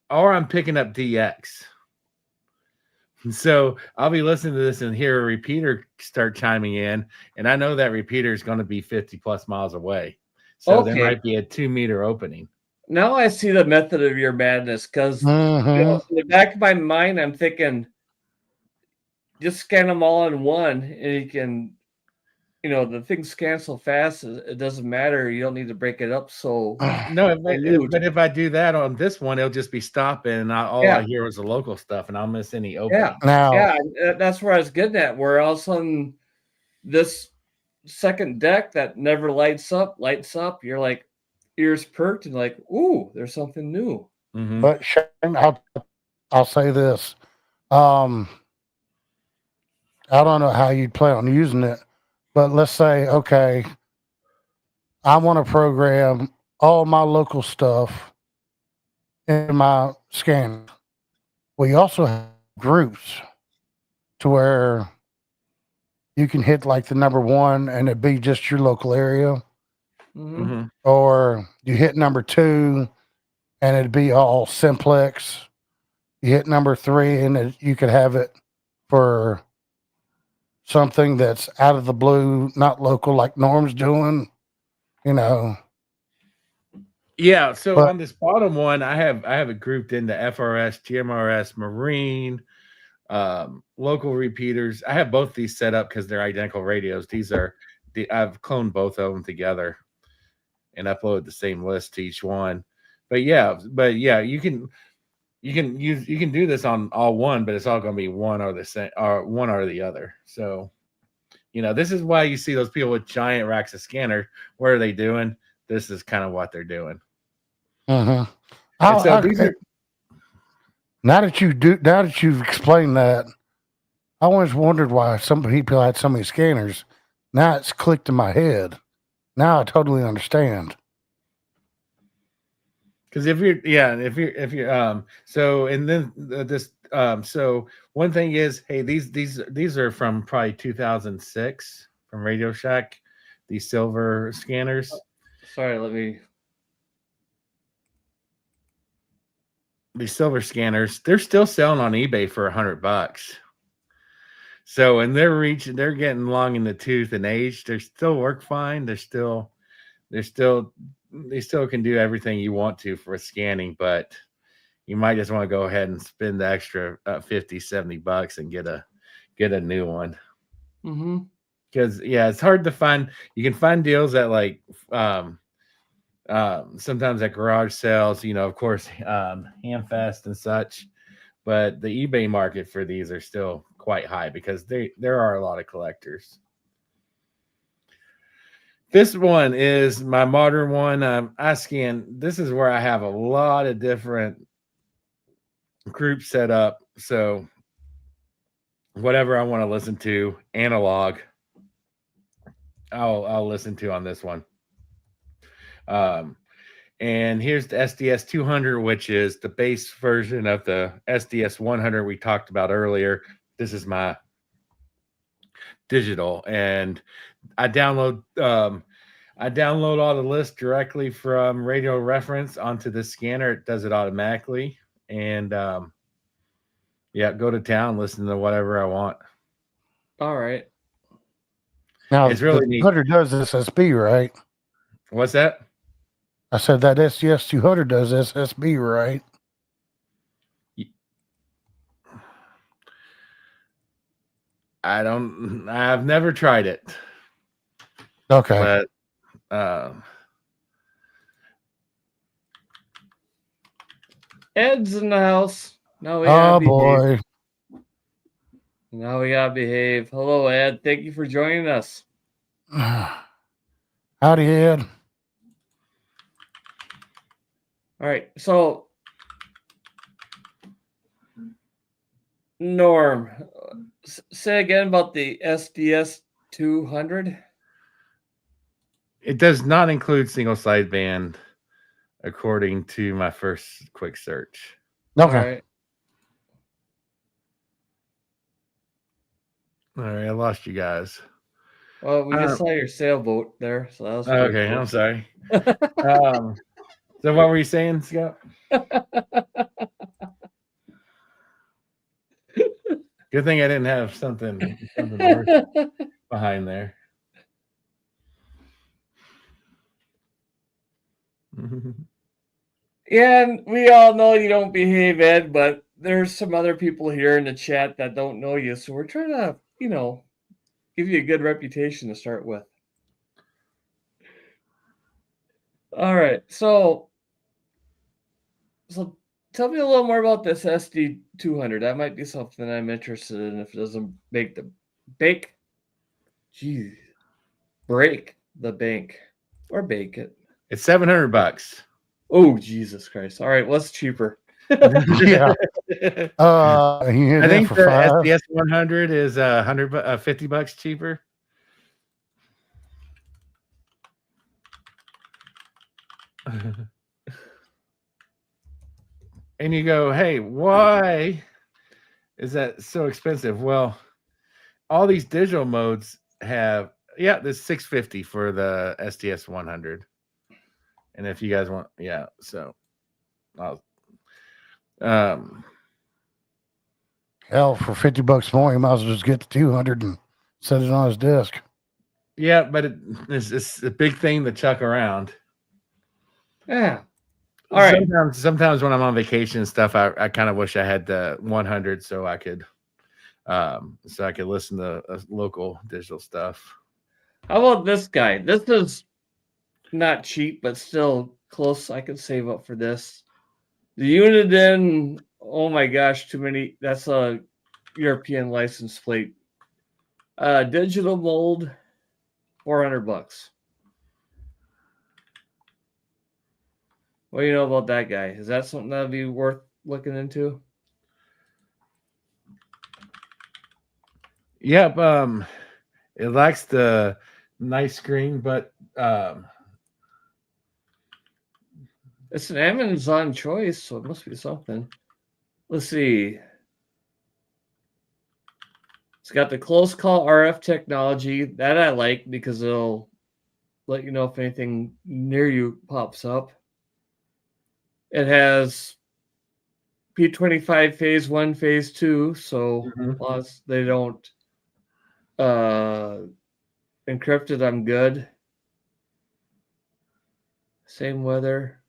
DX. So I'll be listening to this and hear a repeater start chiming in, and I know that repeater is going to be 50 plus miles away. So there might be a 2 meter opening. Now I see the method of your madness, because in the back of my mind, I'm thinking, just scan them all in one, and you can, the things scan so fast, it doesn't matter. You don't need to break it up so No, huge. but if I do that on this one, it'll just be stopping, and all I hear is the local stuff, and I'll miss any opening. Now, That's where I was getting at. Where all of a sudden this second deck that never lights up. You're like ears perked and like, ooh, there's something new. Mhm. but Shane, I'll say this. I don't know how you'd plan on using it, but let's say, okay, I want to program all my local stuff in my scanner. We also have groups to where you can hit like the number 1 and it'd be just your local area, Mhm. or you hit number 2 and it'd be all simplex. You hit number 3 and you could have it for something that's out of the blue, not local, like Norm's doing, you know. Yeah, so But on this bottom one, I have it grouped into FRS, GMRS, Marine, local repeaters. I have both these set up because they're identical radios. I've cloned both of them together and uploaded the same list to each one. But yeah, you can do this on all one, but it's all going to be one or the same, or one or the other. So this is why you see those people with giant racks of scanner. What are they doing? This is kind of what they're doing. and so these are. Now that you've explained that, I always wondered why some people had so many scanners. Now it's clicked in my head. Now I totally understand. Because if you're so, and then this so one thing is, hey, these are from probably 2006 from Radio Shack, these silver scanners. Sorry, these silver scanners, they're still selling on eBay for $100. So, and they're getting long in the tooth and age. They still work fine. They still can do everything you want to for scanning, but you might just want to go ahead and spend the extra $50-$70 and get a new one. Because it's hard to find. You can find deals at like sometimes at garage sales, of course, Hamfest and such. But the eBay market for these are still quite high because there are a lot of collectors. This one is my modern one. I scan. This is where I have a lot of different groups set up. So whatever I want to listen to, analog, I'll listen to on this one. And here's the SDS 200, which is the base version of the SDS 100 we talked about earlier. This is my digital, and I download all the lists directly from Radio Reference onto the scanner. It does it automatically, and go to town, listen to whatever I want. All right. Now it's really the 200 does SSB, right? What's that? I said that SDS 200 does SSB, right? I've never tried it. Okay. But Ed's in the house. Now we Oh boy. Now we gotta behave. Hello, Ed. Thank you for joining us. Howdy, Ed. All right. So, Norm, say again about the SDS 200. It does not include single sideband, according to my first quick search. Okay. All right, I lost you guys. Well, we just saw your sailboat there, so that was okay. cool. I'm sorry. So what were you saying, Scott? Good thing I didn't have something worse behind there. Yeah, and we all know you don't behave, Ed, but there's some other people here in the chat that don't know you, so we're trying to, give you a good reputation to start with. All right, so tell me a little more about this SD200. That might be something I'm interested in if it doesn't break the bank or bake it. It's $700. Oh, Jesus Christ. All right, what's cheaper? Yeah. You hear I that think for the five? SDS 100 is $50 cheaper. And you go, hey, why is that so expensive? Well, all these digital modes have, there's $650 for the SDS 100. And if you guys want, so I'll, Hell, for $50 more, you might as well just get the 200 and set it on his desk. yeah, but it's a big thing to chuck around. Yeah. All right. Sometimes when I'm on vacation and stuff, I kind of wish I had the 100 so I could listen to local digital stuff. How about this guy? This is not cheap, but still close. I could save up for this. The Uniden, oh my gosh, too many. That's a European license plate. Digital mold, $400. What do you know about that guy? Is that something that'd be worth looking into? Yep. It lacks the nice screen, but it's an Amazon choice, so it must be something. Let's see. It's got the close call RF technology that I like because it'll let you know if anything near you pops up. It has P25 phase 1, phase 2, so plus they don't encrypt it, I'm good. Same weather.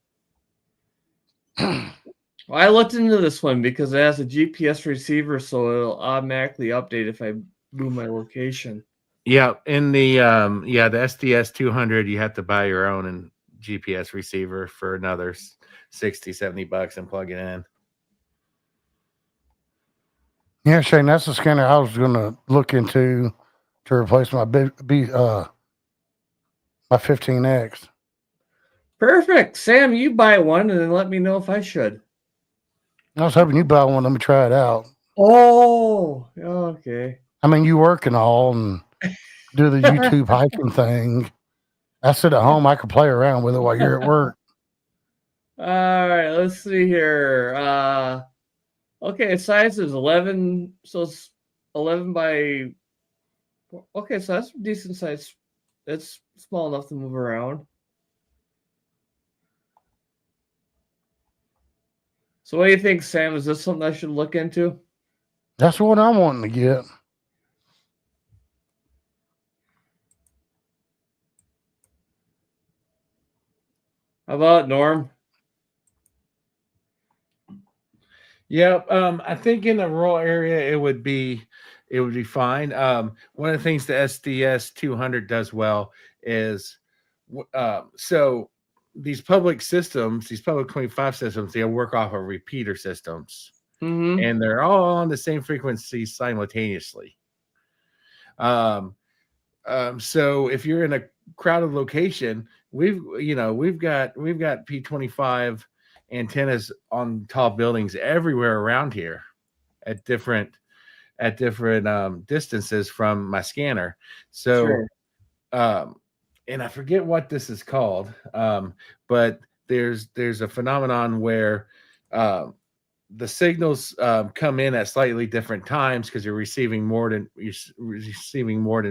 Well, I looked into this one because it has a GPS receiver, so it'll automatically update if I move my location. Yeah, in the the SDS 200, you have to buy your own and GPS receiver for another $60-$70 and plug it in. Yeah, Shane, that's the scanner I was going to look into to replace my my 15X. Perfect. Sam, you buy one and then let me know if I should. I was hoping you'd buy one. Let me try it out. Oh, okay. I mean, you work and all and do the YouTube hiking thing. I sit at home. I could play around with it while you're at work. All right, let's see here. Okay, size is 11, so it's 11 by. Okay, so that's a decent size. It's small enough to move around. So, what do you think, Sam? Is this something I should look into? That's what I'm wanting to get. How about Norm? Yeah, I think in a rural area it would be fine. One of the things the SDS 200 does well is so these public systems, these public 25 systems, they work off of repeater systems, and they're all on the same frequency simultaneously. So if you're in a crowded location, we've got P25 antennas on tall buildings everywhere around here at different distances from my scanner. So and I forget what this is called, but there's a phenomenon where the signals come in at slightly different times because you're receiving more than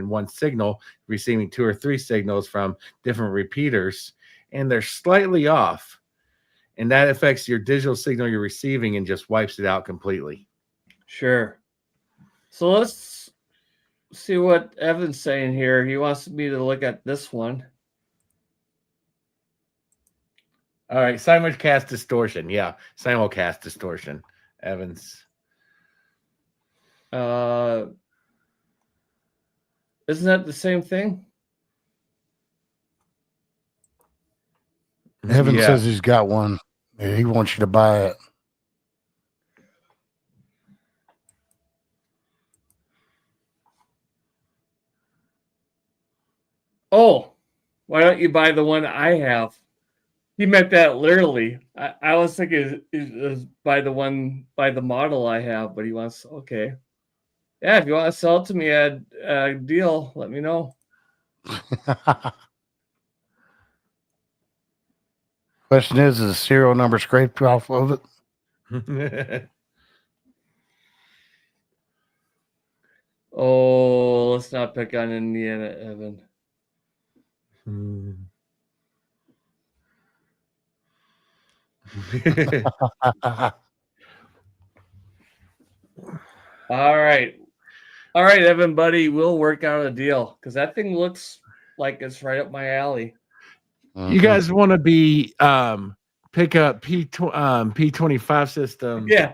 one signal, receiving 2 or 3 signals from different repeaters, and they're slightly off, and that affects your digital signal you're receiving and just wipes it out completely. Sure. So let's see what Evan's saying here. He wants me to look at this one. All right, simulcast distortion. Yeah, simulcast distortion. Evans. Isn't that the same thing? Evan Yeah. says he's got one. He wants you to buy it. Oh, why don't you buy the one I have? He meant that literally. I was thinking is buy the one by the model I have, but he wants okay. Yeah, if you want to sell it to me at a deal, let me know. Question is the serial number scraped off of it? Oh, let's not pick on Indiana, Evan. All right. All right, Evan, buddy, we'll work out a deal because that thing looks like it's right up my alley. You guys want to be pick up P25 system? Yeah.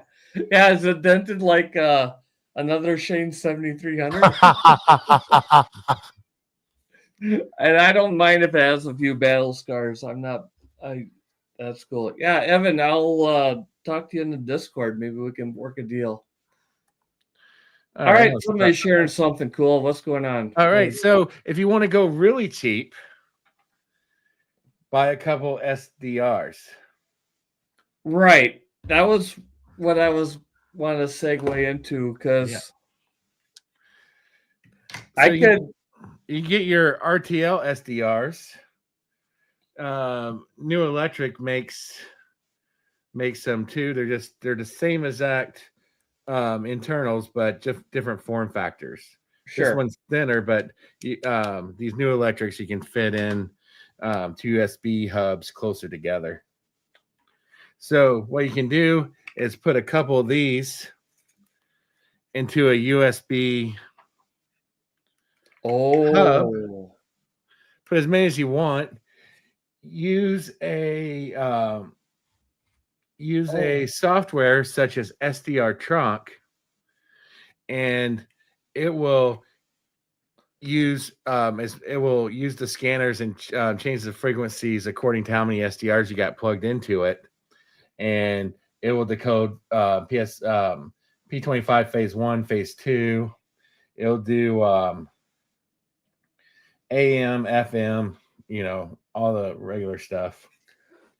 Yeah, is it dented like another Shane 7300? And I don't mind if it has a few battle scars. That's cool. Yeah, Evan, I'll talk to you in the Discord. Maybe we can work a deal. All right, somebody's sharing something cool. What's going on? All right, so if you want to go really cheap, buy a couple SDRs. Right. That was what I was want to segue into because I could. You get your RTL SDRs. New Electric makes them too. They're the same exact internals, but just different form factors. Sure. This one's thinner, but these New Electrics you can fit in two USB hubs closer together. So what you can do is put a couple of these into a USB hub. Put as many as you want. Use a software such as SDR Trunk, and it will use the scanners and change the frequencies according to how many SDRs you got plugged into it, and it will decode P25 phase 1, phase 2. It'll do AM, FM, all the regular stuff.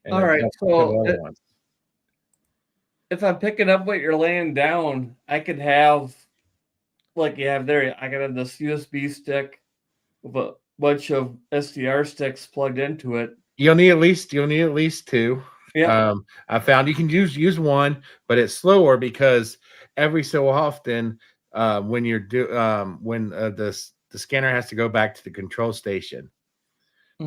And all right, so if I'm picking up what you're laying down, I could have, like you have there, I could have this USB stick with a bunch of SDR sticks plugged into it. You'll need at least two. Yeah. I found you can use one, but it's slower because every so often, when you're the scanner has to go back to the control station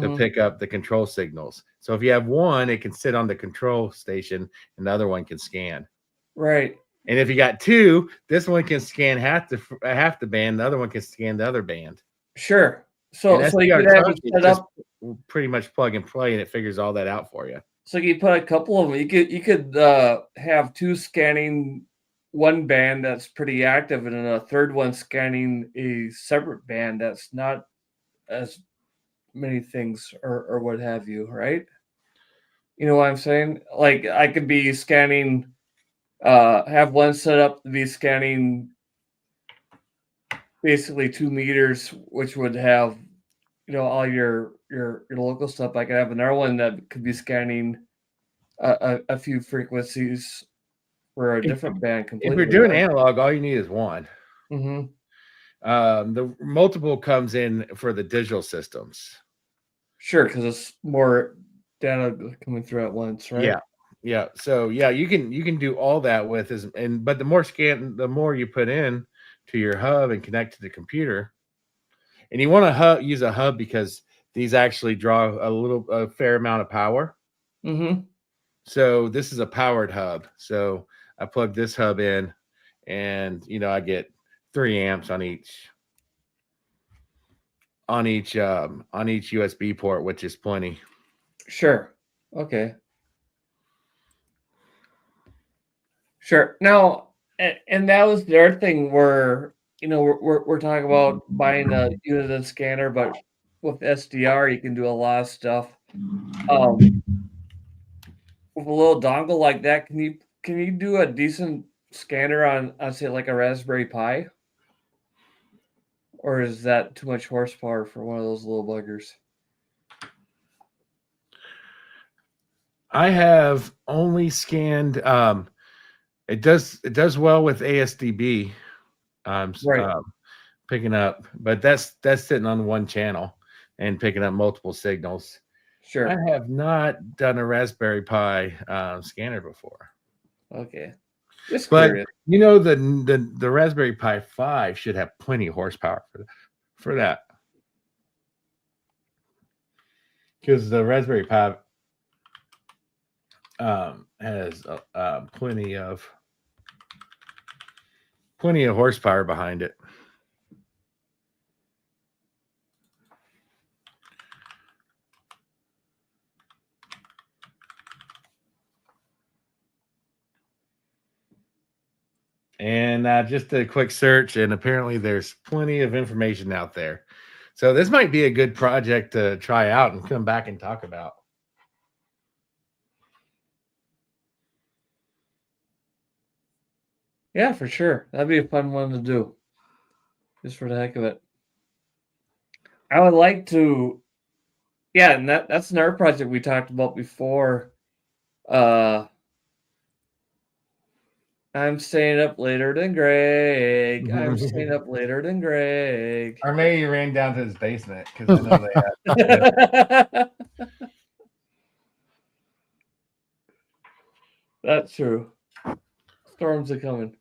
to pick up the control signals. So if you have one, it can sit on the control station, and the other one can scan. Right. And if you got two, this one can scan half the band, the other one can scan the other band. Sure. So you could have it set up pretty much plug and play, and it figures all that out for you. So you put a couple of them. You could have two scanning one band that's pretty active, and then a third one scanning a separate band that's not as many things or what have you, right? You know what I'm saying? Like I could be scanning, have one set up to be scanning basically 2 meters, which would have, all your local stuff. I could have another one that could be scanning a few frequencies for a different band completely. If you're doing analog, all you need is one. Mm-hmm. The multiple comes in for the digital systems. Sure, because it's more data coming through at once, right? Yeah. So you can do all that with but the more you put in to your hub and connect to the computer, and you want to use a hub because these actually draw a fair amount of power. Mm-hmm. So this is a powered hub. So I plug this hub in, and I get 3 amps on each USB port, which is plenty. Sure. Okay. Sure. Now, and that was the other thing where we're talking about buying a unit scanner, but with SDR, you can do a lot of stuff. With a little dongle like that, can you do a decent scanner on say like a Raspberry Pi? Or is that too much horsepower for one of those little buggers? I have only scanned. It does well with ASDB. Right. Picking up, but that's sitting on one channel and picking up multiple signals. Sure. I have not done a Raspberry Pi scanner before. Okay. Just But curious. the Raspberry Pi 5 should have plenty of horsepower for that. Because the Raspberry Pi has plenty of horsepower behind it. And just a quick search, and apparently there's plenty of information out there. So this might be a good project to try out and come back and talk about. Yeah, for sure. That'd be a fun one to do. Just for the heck of it. I would like to, yeah, and that's another project we talked about before. I'm staying up later than Greg. I'm staying up later than Greg. Or maybe he ran down to his basement because I know they had. That's true. Storms are coming.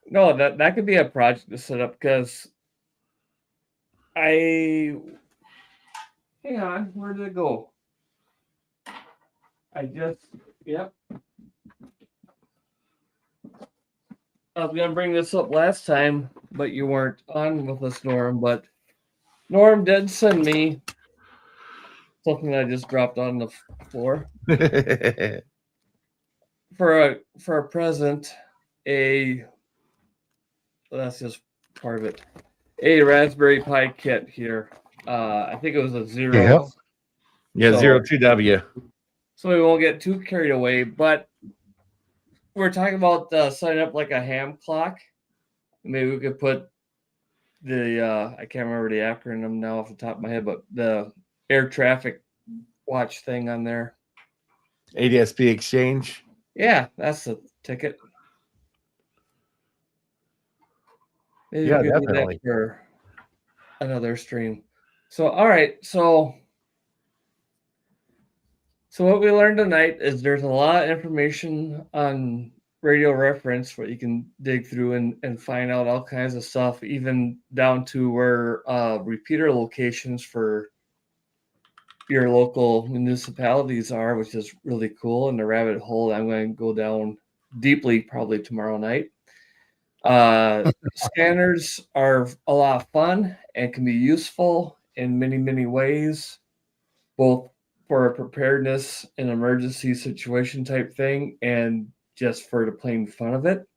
No, that could be a project to set up because hang on, where did it go? Yep. I was gonna bring this up last time, but you weren't on with us, Norm. But Norm did send me something I just dropped on the floor for a present. That's just part of it. A Raspberry Pi kit here. I think it was a 0. Yep. Yeah, So- 02W. So we won't get too carried away. But we're talking about setting up like a ham clock. Maybe we could put the I can't remember the acronym now off the top of my head, but the air traffic watch thing on there. ADSB exchange. Yeah, that's the ticket. Maybe Yeah, we could do definitely. that for another stream. So all right, so what we learned tonight is there's a lot of information on radio reference where you can dig through and find out all kinds of stuff, even down to where repeater locations for your local municipalities are, which is really cool. And the rabbit hole I'm going to go down deeply probably tomorrow night. Scanners are a lot of fun and can be useful in many, many ways, both for a preparedness and emergency situation type thing and just for the plain fun of it.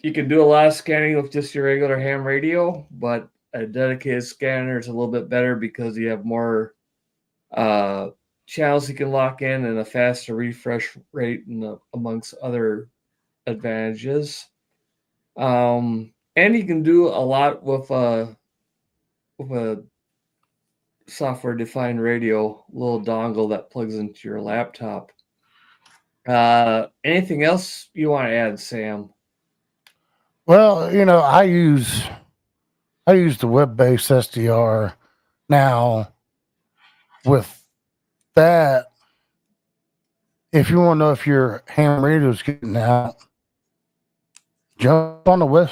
You can do a lot of scanning with just your regular ham radio, but a dedicated scanner is a little bit better because you have more channels you can lock in and a faster refresh rate and amongst other advantages. And you can do a lot with a software defined radio little dongle that plugs into your laptop. Anything else you want to add, Sam? Well, I use the web-based SDR now. With that, if you want to know if your ham radio is getting out, jump on the web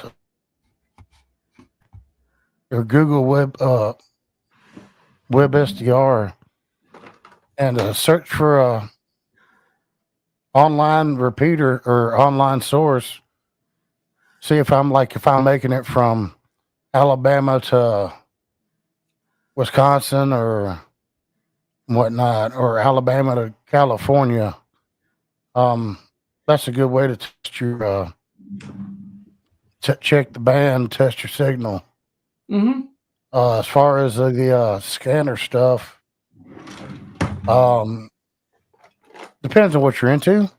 or Google web SDR and search for a online repeater or online source. See if I'm making it from Alabama to Wisconsin or whatnot, or Alabama to California. That's a good way to test your check the band, test your signal. Mm-hmm. As far as the scanner stuff, depends on what you're into.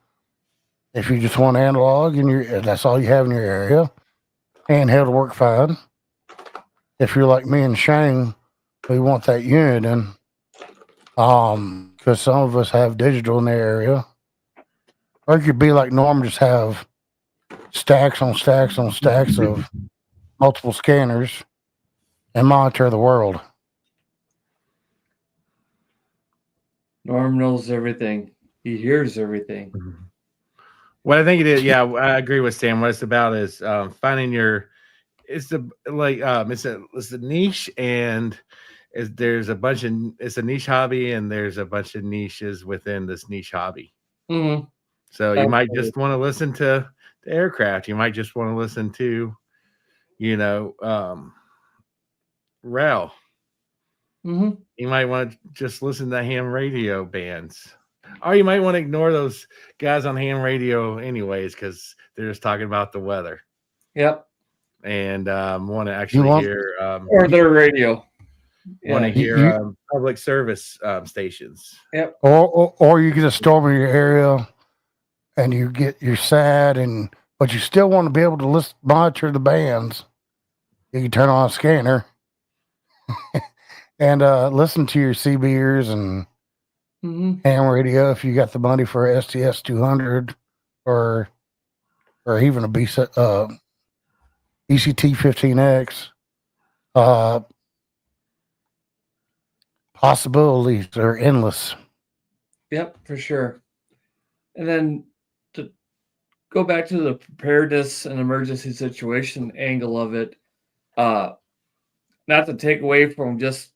If you just want analog and that's all you have in your area, handheld will work fine. If you're like me and Shane, we want that unit in, because some of us have digital in the area, or you could be like Norm, just have stacks on stacks on stacks of multiple scanners and monitor the world. Norm knows everything. He hears everything. What I think it is, yeah, I agree with Sam. What it's about is finding your. It's a niche, and there's a bunch of it's a niche hobby, and there's a bunch of niches within this niche hobby. Mm-hmm. So you might just want to listen to the aircraft. You might just want to listen to, rail. Mm-hmm. You might want to just listen to ham radio bands. Or you might want to ignore those guys on ham radio anyways, because they're just talking about the weather. Yep. And want to actually hear or their radio. Want to hear public service stations. Yep. Or you get a storm in your area and you're sad but you still want to be able to monitor the bands. You can turn on a scanner and listen to your CBers and ham radio if you got the money for a STS 200 or even a ECT 15X. Possibilities are endless. Yep, for sure. And then to go back to the preparedness and emergency situation angle of it, not to take away from just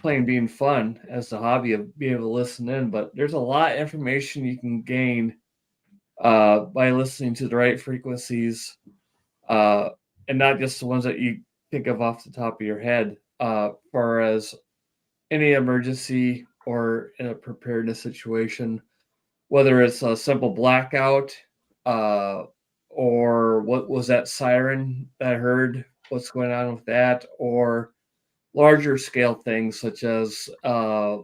plain being fun as the hobby of being able to listen in, but there's a lot of information you can gain by listening to the right frequencies, and not just the ones that you think of off the top of your head, far as any emergency or in a preparedness situation, whether it's a simple blackout, or what was that siren that I heard, what's going on with that, or larger scale things such as a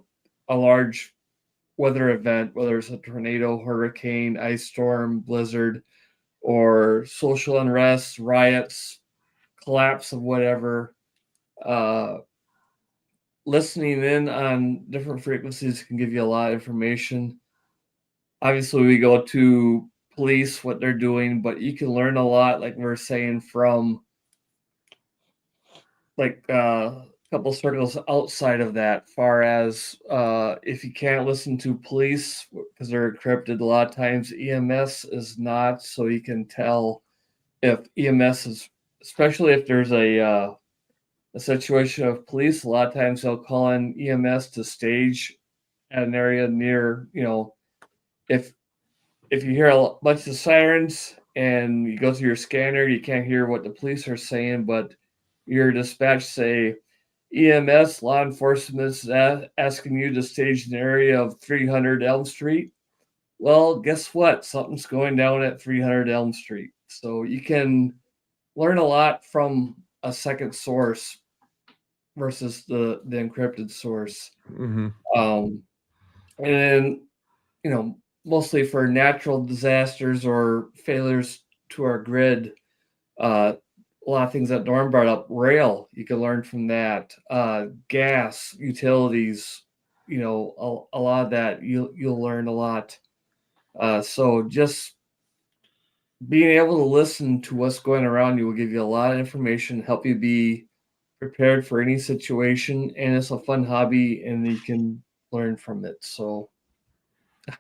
large weather event, whether it's a tornado, hurricane, ice storm, blizzard, or social unrest, riots, collapse of whatever. Listening in on different frequencies can give you a lot of information. Obviously, we go to police, what they're doing, but you can learn a lot, like we were saying, from like a couple circles outside of that, far as if you can't listen to police because they're encrypted, a lot of times EMS is not, so you can tell if EMS is, especially if there's a situation of police, a lot of times they'll call in EMS to stage at an area near, if you hear a bunch of sirens and you go through your scanner, you can't hear what the police are saying, but your dispatch say EMS, law enforcement is asking you to stage an area of 300 Elm Street. Well, guess what? Something's going down at 300 Elm Street. So you can learn a lot from a second source versus the encrypted source. Mm-hmm. And then, mostly for natural disasters or failures to our grid, a lot of things that Norm brought up, rail, you can learn from that. Gas, utilities, a lot of that, you'll learn a lot. So just being able to listen to what's going around you will give you a lot of information, help you be prepared for any situation, and it's a fun hobby and you can learn from it. So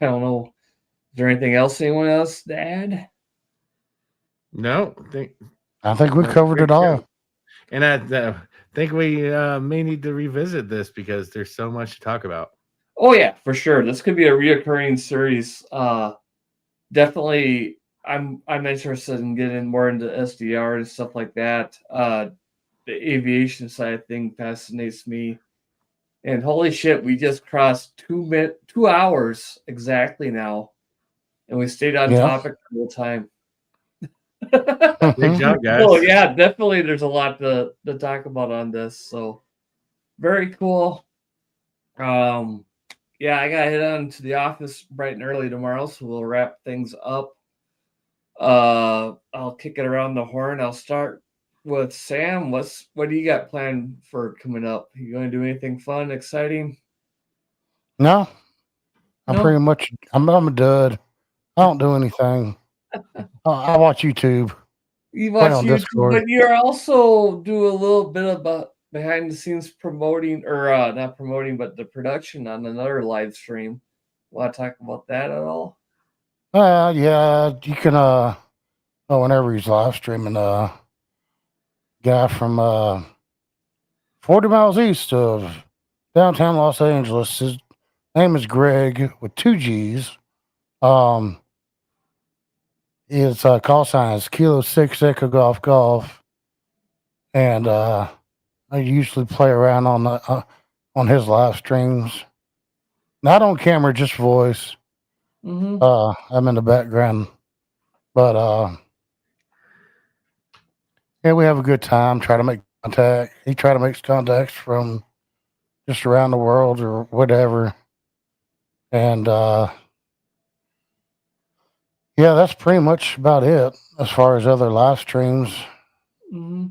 I don't know. Is there anything else anyone else to add? No, I think we covered it all. And I think we may need to revisit this because there's so much to talk about. Oh yeah, for sure. This could be a reoccurring series. Definitely, I'm interested in getting more into SDR and stuff like that. The aviation side of thing fascinates me. And holy shit, we just crossed 2 hours exactly now, and we stayed on topic the whole time. Big job, guys. Oh yeah, definitely. There's a lot to talk about on this. So very cool. Yeah, I gotta head on to the office bright and early tomorrow, so we'll wrap things up. I'll kick it around the horn. I'll start with Sam. What do you got planned for coming up? You going to do anything fun, exciting? No, No, I'm a dud. I don't do anything. I watch YouTube, you play watch on YouTube, Discord. but you also do a little bit of behind the scenes promoting, or not promoting, but the production on another live stream. Want to talk about that at all? Yeah, you can, whenever he's live streaming, guy from, 40 miles east of downtown Los Angeles. His name is Greg with 2 G's. His call sign is Kilo 6 Echo Golf Golf. And, I usually play around on his live streams. Not on camera, just voice. Mm-hmm. I'm in the background. But, yeah, we have a good time. Try to make contact. He try to make contacts from just around the world or whatever. And yeah, that's pretty much about it as far as other live streams. Mm-hmm.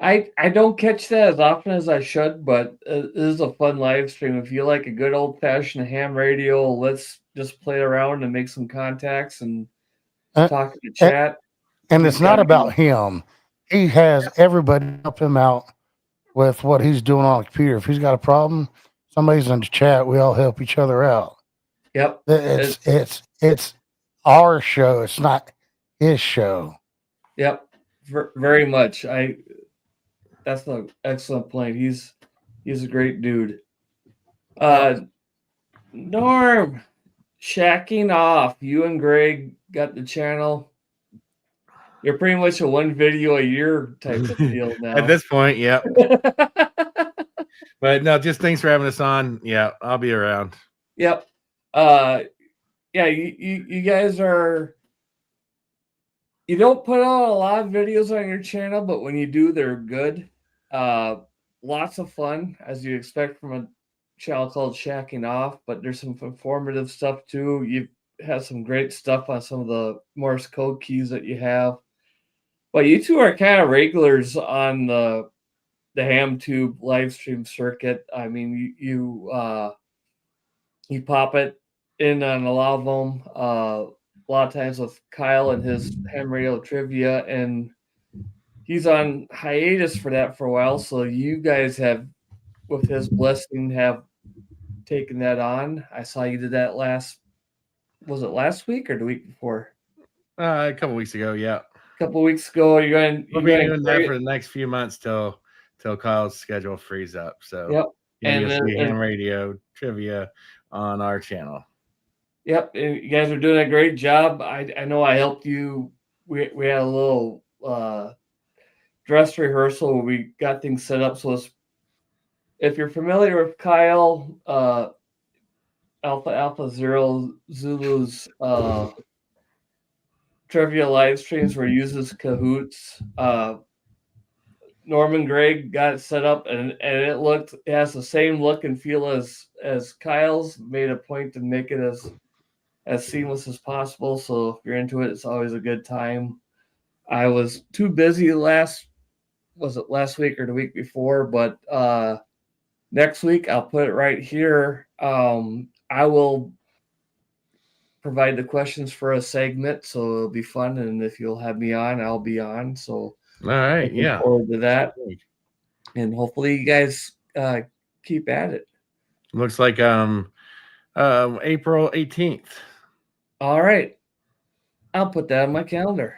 I don't catch that as often as I should, but it is a fun live stream. If you like a good old fashioned ham radio, let's just play around and make some contacts and Uh, talk in the and, chat. and He's it's got not a about him. He has everybody help him out with what he's doing on the computer. If he's got a problem, somebody's in the chat. We all help each other out. yep. It's our show. It's not his show. Yep. Very much. That's an excellent point. He's a great dude. Norm, shacking off. You and Greg got the channel. You're pretty much a one video a year type of deal now. At this point, yeah. But no, just thanks for having us on. Yeah, I'll be around. Yep. Yeah, you guys are. You don't put out a lot of videos on your channel, but when you do, they're good. Lots of fun, as you expect from a channel called Shacking Off, but there's some informative stuff too. You have some great stuff on some of the Morse code keys that you have. But you two are kind of regulars on the HamTube live stream circuit. I mean, you pop it in on a lot of them. A lot of times with Kyle and his ham radio trivia, and he's on hiatus for that for a while. So you guys have, with his blessing, have taken that on. I saw you did that was it last week or the week before? A couple weeks ago, yeah. A couple of weeks ago. We'll be doing that for the next few months till Kyle's schedule frees up. So yep. yeah, And you'll see ham radio trivia on our channel. Yep, and you guys are doing a great job. I know I helped you. We had a little dress rehearsal where we got things set up. So if you're familiar with Kyle, Alpha Zero Zulu's trivia live streams where he uses Kahoots. Norman Gregg got it set up, and it has the same look and feel as Kyle's. Made a point to make it as seamless as possible. So if you're into it, it's always a good time. I was too busy last week or the week before, but next week I'll put it right here. I will provide the questions for a segment, so it'll be fun. And if you'll have me on, I'll be on. So all right, looking yeah, forward to that, and hopefully you guys keep at it. Looks like April 18th. All right, I'll put that on my calendar.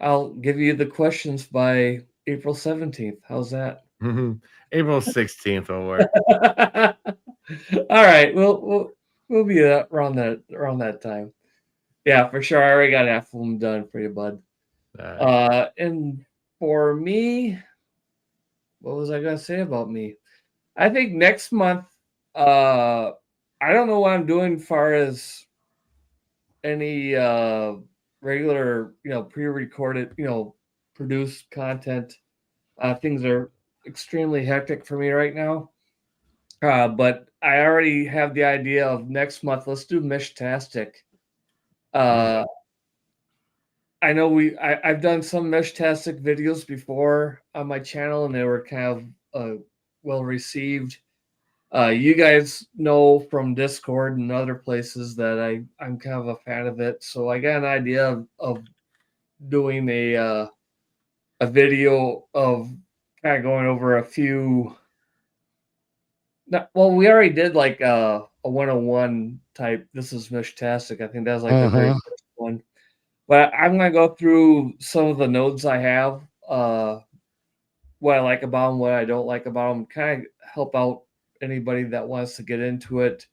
I'll give you the questions by April 17th. How's that? April 16th will work. All right, we'll be around that time. Yeah, for sure. I already got half of them done for you, bud. Right. And for me, what was I gonna say about me? I think next month, I don't know what I'm doing as far as any regular, pre-recorded, produced content. Things are extremely hectic for me right now. But I already have the idea of next month. Let's do Meshtastic. I know I've done some Meshtastic videos before on my channel, and they were kind of well received. You guys know from Discord and other places that I'm kind of a fan of it. So I got an idea of doing a video of kind of going over a few. Well, we already did like a 101 type. This is Meshtastic. I think that's like the very first one. But I'm gonna go through some of the nodes I have, what I like about them, what I don't like about them, kind of help out anybody that wants to get into it,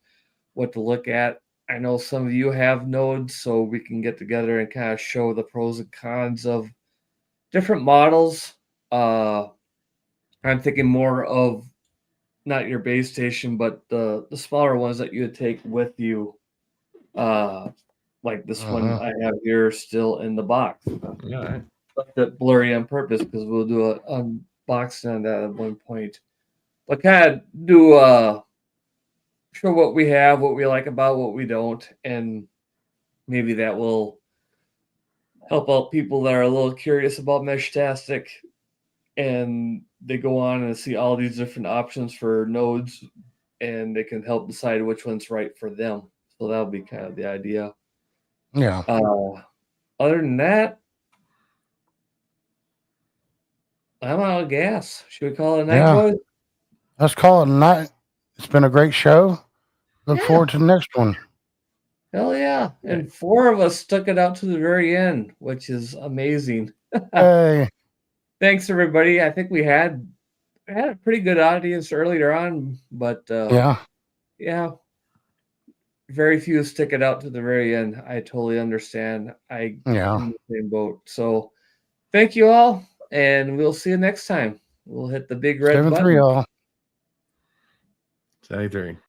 what to look at. I know some of you have nodes, so we can get together and kind of show the pros and cons of different models. I'm thinking more of not your base station, but the smaller ones that you would take with you. Like this one I have here still in the box. Yeah. Left it blurry on purpose because we'll do an unboxing on that at one point. But kind of do show what we have, what we like about, what we don't, and maybe that will help out people that are a little curious about Meshtastic, and they go on and see all these different options for nodes, and they can help decide which one's right for them. So that'll be kind of the idea. Yeah. Other than that, I'm out of gas. Should we call it a night, boys? Let's call it a night. It's been a great show. Look forward to the next one. Hell yeah. And 4 of us stuck it out to the very end, which is amazing. Hey. Thanks, everybody. I think we had a pretty good audience earlier on, but yeah, very few stick it out to the very end. I totally understand. I'm in the same boat. So thank you all, and we'll see you next time. We'll hit the big red button. 7-3 all. 73.